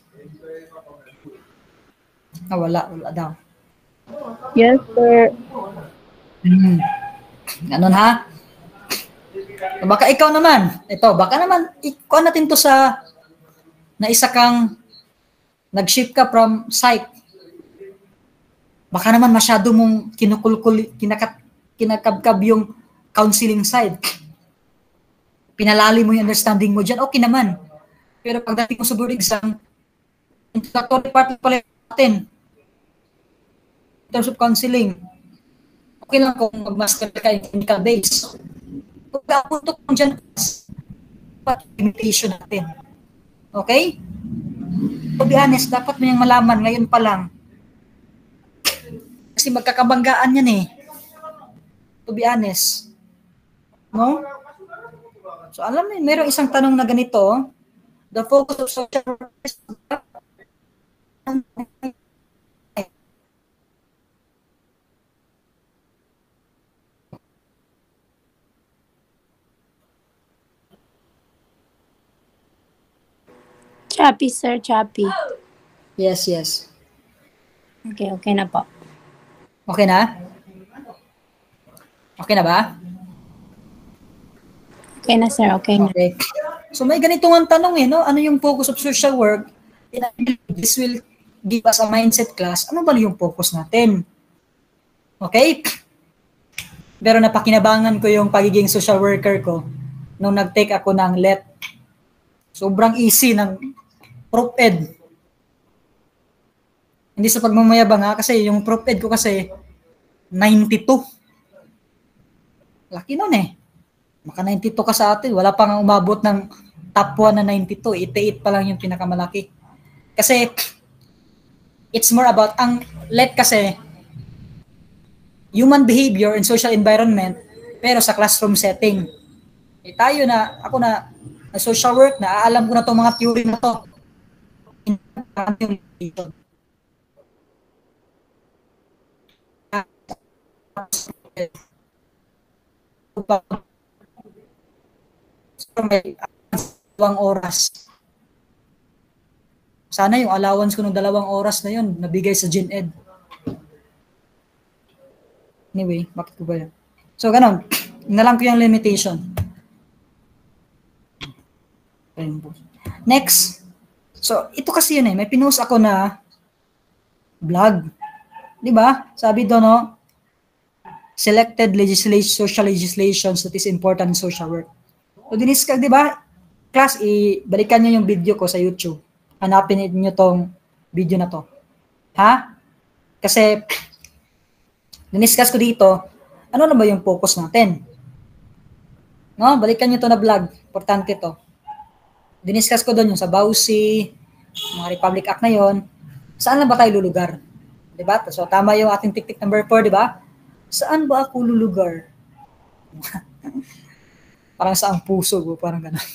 S1: Wala daw.
S2: Yes, sir.
S1: Ganun ha? Baka ikaw naman, baka naman, ikaw natin to sa, na isa kang, nag-shift ka from psych. Baka naman masyado mong kinakabkab yung counseling side. Pinalali mo yung understanding mo dyan, okay naman. Pero pagdating mo sa board exam, introductory part pala natin. In terms of counseling, okay lang kung mag-master ka in clinical base. Kung kapuntok mo dyan, limitation natin. Okay? To be honest, dapat mo yung malaman ngayon pa lang. Kasi magkakabanggaan yan To be honest. No? So alam mo, mayroong isang tanong na ganito. The focus of social work is
S3: Choppy, sir. Choppy.
S1: Yes.
S3: Okay na po.
S1: Okay na? Okay na ba?
S3: Okay na, sir. Okay na.
S1: Okay. So may ganitong ang tanong no? Ano yung focus of social work? This will give us a mindset class. Ano ba yung focus natin? Okay? Pero napakinabangan ko yung pagiging social worker ko nung nag-take ako ng LET. Sobrang easy ng Prof Ed. Hindi sa pagmamayabang kasi yung Prof Ed ko kasi 92. Laki nun Maka 92 ka sa atin. Wala pang umabot ng top 1 na 92. 88 pa lang yung pinakamalaki. Kasi it's more about, ang LET kasi human behavior and social environment pero sa classroom setting. Ako na social work na, alam ko na itong mga theory na to. May 2 oras. Sana yung allowance ko ng 2 oras na yun nabigay sa Gen Ed. Anyway, bakit ko ba yan? So, ganun. Nalang ko yung limitation. Next. So, ito kasi yun may pinost ako na vlog. Di ba? Sabi doon, selected social legislations that is important in social work. So, di ba? Class, balikan nyo yung video ko sa YouTube. Hanapin niyo tong video na to. Ha? Kasi, diniscuss ko dito, ano na ba yung focus natin? No? Balikan nyo to na vlog. Importante to. Diniscuss ko doon yung sa BAUSI, mga Republic Act na yon. Saan na ba tayo lulugar? Diba? So, tama yung ating tiktik number 4, diba? Saan ba ako lulugar? Parang sa ang puso ko, parang gano'n.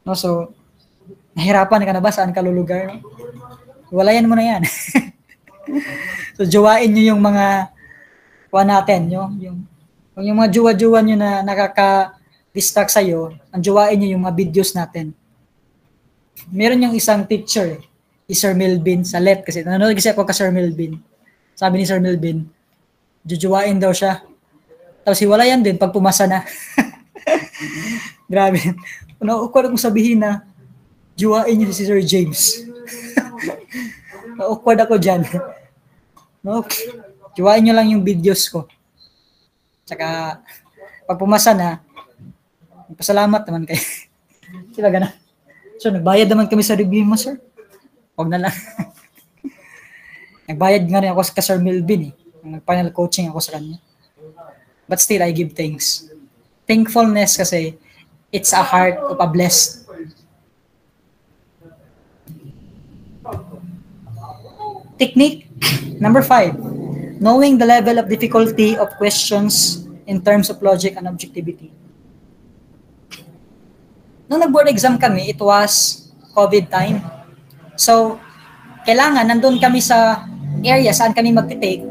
S1: No, so, nahirapan ka na ba saan ka lulugar? No? Walayan mo na yan. So, jowain nyo yung mga kuha natin, yung mga jowa-jowa nyo na nakaka-distract sa'yo, ang jowain nyo yung mga videos natin. Meron yung isang teacher, si Sir Melvin, sa LET kasi. Nanonood kasi ako ka Sir Melvin. Sabi ni Sir Melvin, jujuwain daw siya. Tapos hiwalayan din pag pumasa na. Grabe. Naukod akong sabihin na juwain niyo si Sir James. Naukod ako dyan. No? Juwain niyo lang yung videos ko. Tsaka, pag pumasa na, pasalamat naman kayo. Sila gana. So, nagbayad naman kami sa review mo, sir. Huwag na lang. Nagbayad nga rin ako sa Sir Melvin eh. Nag-final coaching ako sa kanya. But still, I give thanks. Thankfulness kasi it's a heart of a blessed. Technique number 5. Knowing the level of difficulty of questions in terms of logic and objectivity. Nung nag-board exam kami, it was COVID time. So, kailangan nandun kami sa area saan kami magte-take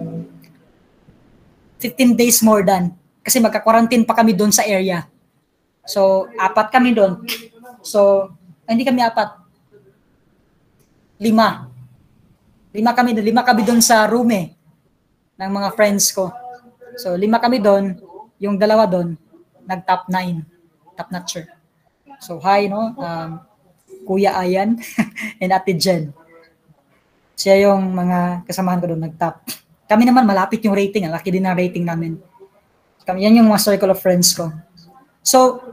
S1: 15 days more than. Kasi magka-quarantine pa kami doon sa area. So, 4 kami doon. So, hindi kami 4. 5. 5 kami doon sa room eh, ng mga friends ko. So, 5 kami doon. Yung 2 doon, nag-top 9. Top notcher. So, hi, no? Kuya Ayan and Ate Jen. Siya yung mga kasamahan ko doon, nag-top. Kami naman, malapit yung rating. Laki din ang rating namin. Yan yung mga circle of friends ko. So,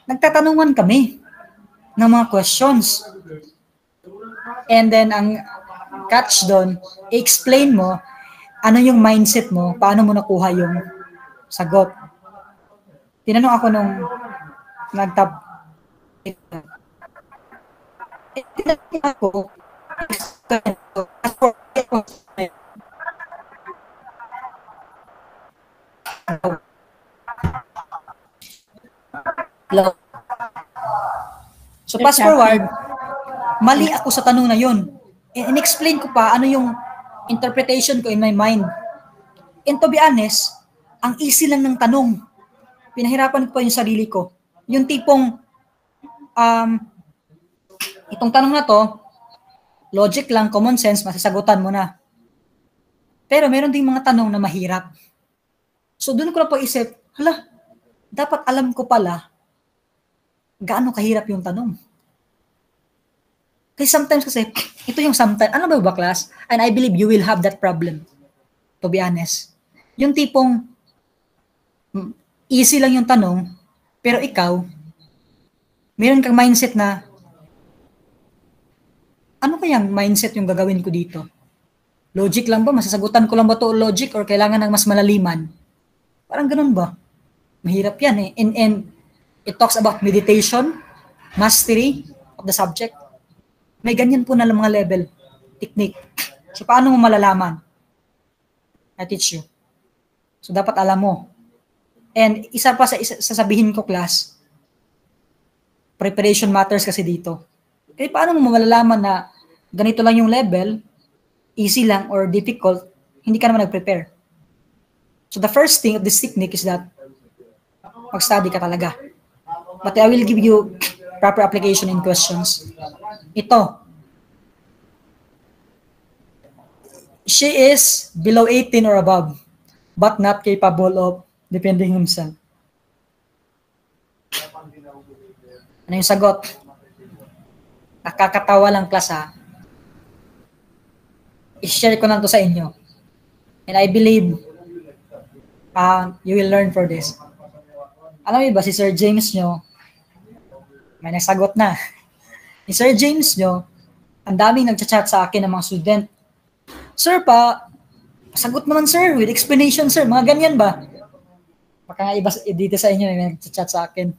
S1: nagtatanungan kami ng mga questions. And then, ang catch doon, i-explain mo ano yung mindset mo, paano mo nakuha yung sagot. Tinanong ako nung nag-top. Tinanong ako, so fast forward, mali ako sa tanong na yun. In-explain ko pa ano yung interpretation ko in my mind. And to be honest, ang easy lang ng tanong. Pinahirapan ko pa yung sarili ko. Yung tipong, itong tanong na to, logic lang, common sense, masasagutan mo na. Pero meron ding mga tanong na mahirap. So doon ko na pag-isip, dapat alam ko pala gaano kahirap yung tanong. Kasi sometimes ito yung sometimes, ano ba class? And I believe you will have that problem, to be honest. Yung tipong, easy lang yung tanong, pero ikaw, meron kang mindset na, ano kayang mindset yung gagawin ko dito? Logic lang ba? Masasagutan ko lang ba to logic or kailangan ng mas malaliman? Parang ganun ba? Mahirap yan eh. And it talks about meditation, mastery of the subject. May ganyan po na mga level, technique. So, paano mo malalaman? I teach you. So, dapat alam mo. And isa pa sa sasabihin ko, class, preparation matters kasi dito. Kaya paano mo malalaman na ganito lang yung level, easy lang or difficult, hindi ka naman nag-prepare. So, the first thing of this technique is that mag-study ka talaga. But I will give you proper application in questions. Ito. She is below 18 or above, but not capable of defending himself. Ano yung sagot? Nakakatawa lang, class, ha? I-share ko lang to sa inyo. And I believe you will learn for this. Alam mo ba, si Sir James nyo, may nasagot na. Si Sir James nyo, ang daming nagchat-chat sa akin ng mga student. Sir pa, sagot naman sir, with explanation sir, mga ganyan ba? Baka nga iba dito sa inyo, may nagchat-chat sa akin.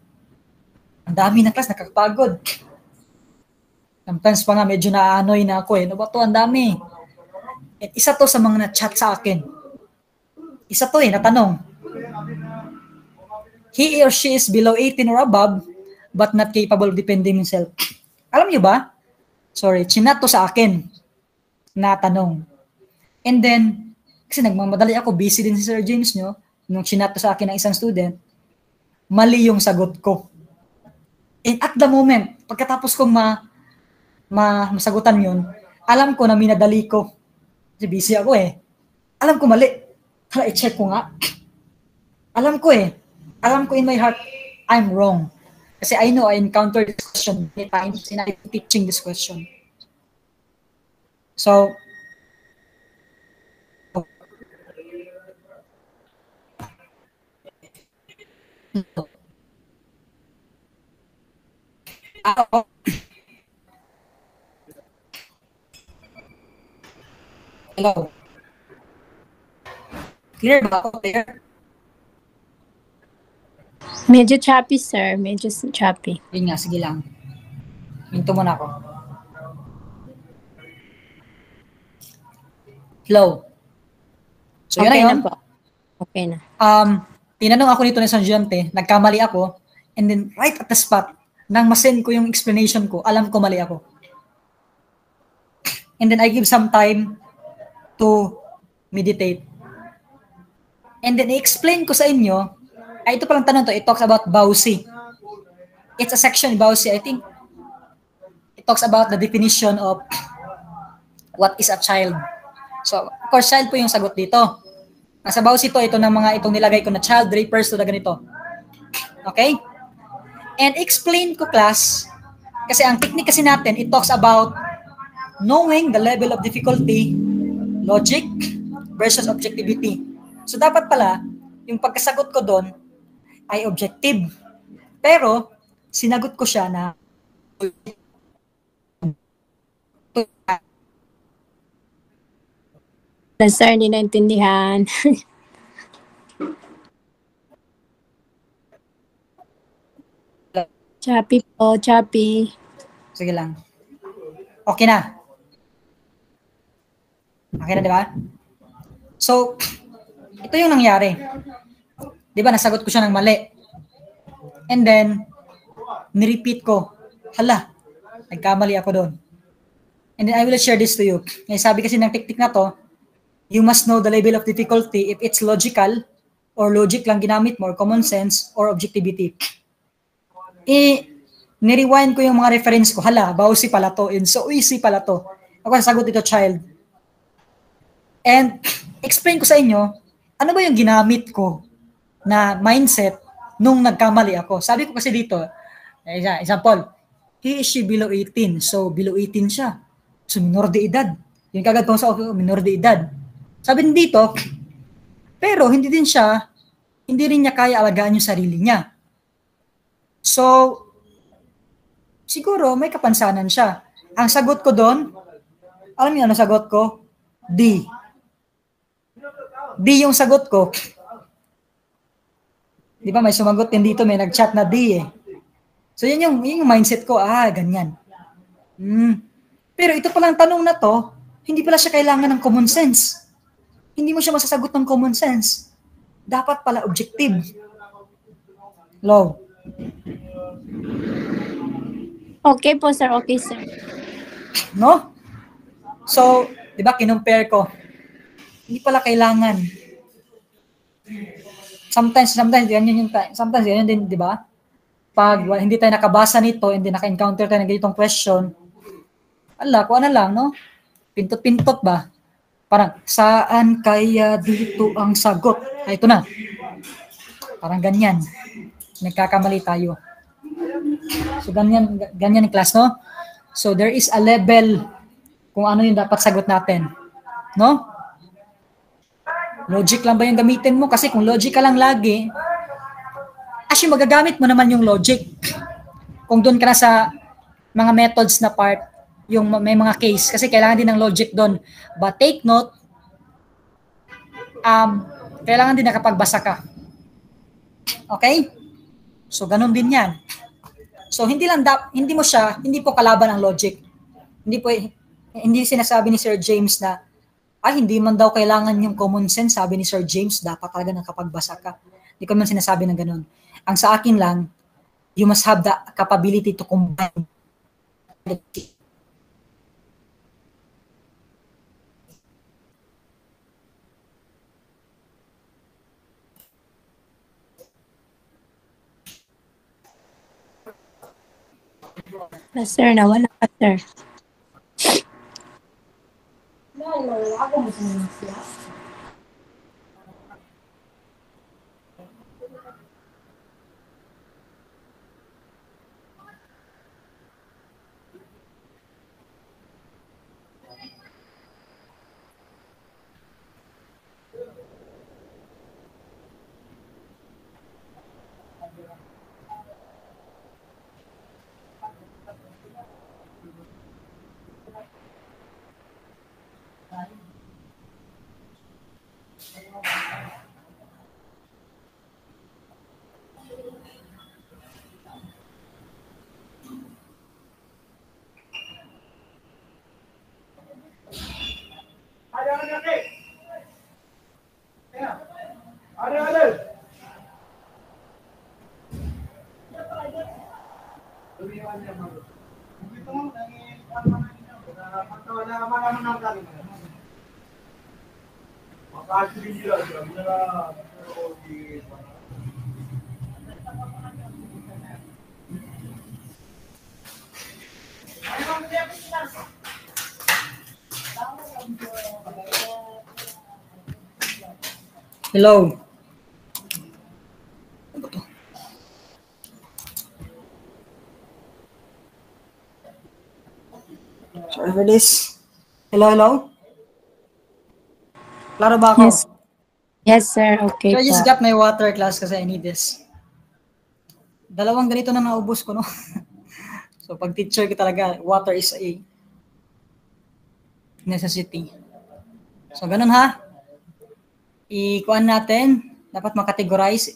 S1: Ang dami na class, nakakapagod. Sometimes pa nga medyo naanoy na ako eh. Ano ba to? Ang dami. At isa to sa mga na-chat sa akin. Isa to eh, natanong. he or she is below 18 or above, but not capable of defending himself. Alam niyo ba? Sorry, chinat to sa akin na tanong. And then, kasi nagmamadali ako, busy din si Sir James nyo, nung chinat to sa akin ng isang student, mali yung sagot ko. And at the moment, pagkatapos kong masagutan yun, alam ko na minadali ko. Kasi busy ako eh. Alam ko mali. Hala, i-check ko nga. Alam ko eh. Alam ko in my heart, I'm wrong. Kasi I know I encountered this question many times and I'm teaching this question. So, hello. Clear ba ako? Clear?
S3: Medyo choppy, sir. Medyo choppy.
S1: Yun nga, sige lang. Hinto muna ako. Hello. So,
S3: Okay
S1: yun
S3: na po. Okay na.
S1: Tinanong ako nito ng isang estudyante, nagkamali ako, and then right at the spot, nang masend ko yung explanation ko, alam ko mali ako. And then I give some time to meditate. And then i-explain ko sa inyo, ito palang tanong to, it talks about Bausi. It's a section in Bausi, I think. It talks about the definition of what is a child. So, of course, child po yung sagot dito. Nasa Bausi ito ng mga itong nilagay ko na child refers to the ganito. Okay? And explain ko, class, kasi ang technique kasi natin, it talks about knowing the level of difficulty, logic, versus objectivity. So, dapat pala, yung pagkasagot ko doon ay objective. Pero, sinagot ko siya na
S3: Sir, hindi naintindihan. Choppy po, choppy.
S1: sige lang. Okay na. Okay na, di ba? So, ito yung nangyari. Di ba, nasagot ko siya ng mali. And then, nirepeat ko. Hala, nagkamali ako doon. And then, I will share this to you. Ngayon, sabi kasi ng technique na to, you must know the level of difficulty if it's logical, or logic lang ginamit mo, or common sense, or objectivity. Nirewind ko yung mga reference ko. Hala, Bausi pala to. And so easy pala to. Ako nasagot ito, child. And explain ko sa inyo, ano ba yung ginamit ko na mindset nung nagkamali ako. Sabi ko kasi dito, example, he is she below 18. So, below 18 siya. So, minor de edad. Yung kagad kong sa minor de edad. Sabi din dito, pero hindi rin niya kaya alagaan yung sarili niya. So, siguro may kapansanan siya. Ang sagot ko doon, alam niyo ano sagot ko? D. D yung sagot ko. Di ba may sumagot din dito, may nag-chat na D eh. So yun yung mindset ko, ganyan. Pero ito palang tanong na to, hindi pala siya kailangan ng common sense. Hindi mo siya masasagot ng common sense. Dapat pala objective. Hello?
S3: Okay po, sir. Okay, sir.
S1: No? So, di ba, kinumpare ko. Hindi pala kailangan. Sometimes ganyan din, di ba? Pag hindi tayo nakabasa nito, hindi naka-encounter tayo ng ganitong question, kung ano lang, no? Pintot-pintot ba? Parang, saan kaya dito ang sagot? Ito na. Parang ganyan. Nagkakamali tayo. So, ganyan yung class, no? So, there is a level kung ano yung dapat sagot natin. No? Logic lang ba yung gamitin mo? Kasi kung logic ka lang lagi, magagamit mo naman yung logic. Kung doon ka na sa mga methods na part, yung may mga case, kasi kailangan din ng logic doon. But take note, kailangan din nakapagbasa ka. Okay? So, ganun din yan. So, hindi po kalaban ang logic. Hindi sinasabi ni Sir James na, hindi man daw kailangan yung common sense, sabi ni Sir James, dapat talaga nakapagbasa ka. Hindi ko man sinasabi na ganun. Ang sa akin lang, you must have the capability to combine.
S3: Sir, nawala ka, sir.
S1: Hello. Sorry for this. Hello, hello? Klaro ba ako?
S3: Yes. Yes, sir. Okay
S1: So I just
S3: po.
S1: got my water class kasi I need this. Dalawang ganito na naubos ko, no? So pag teacher ka talaga, water is a necessity. So ganun ha. Ikuan natin, dapat makategorize.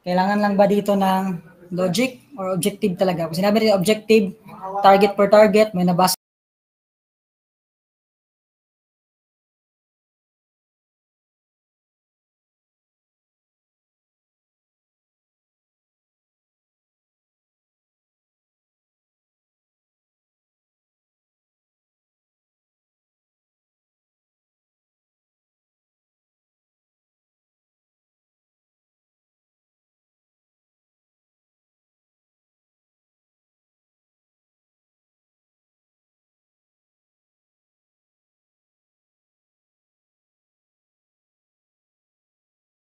S1: Kailangan lang ba dito ng logic or objective talaga? Kung sinabi rin objective, target per target, may nabasa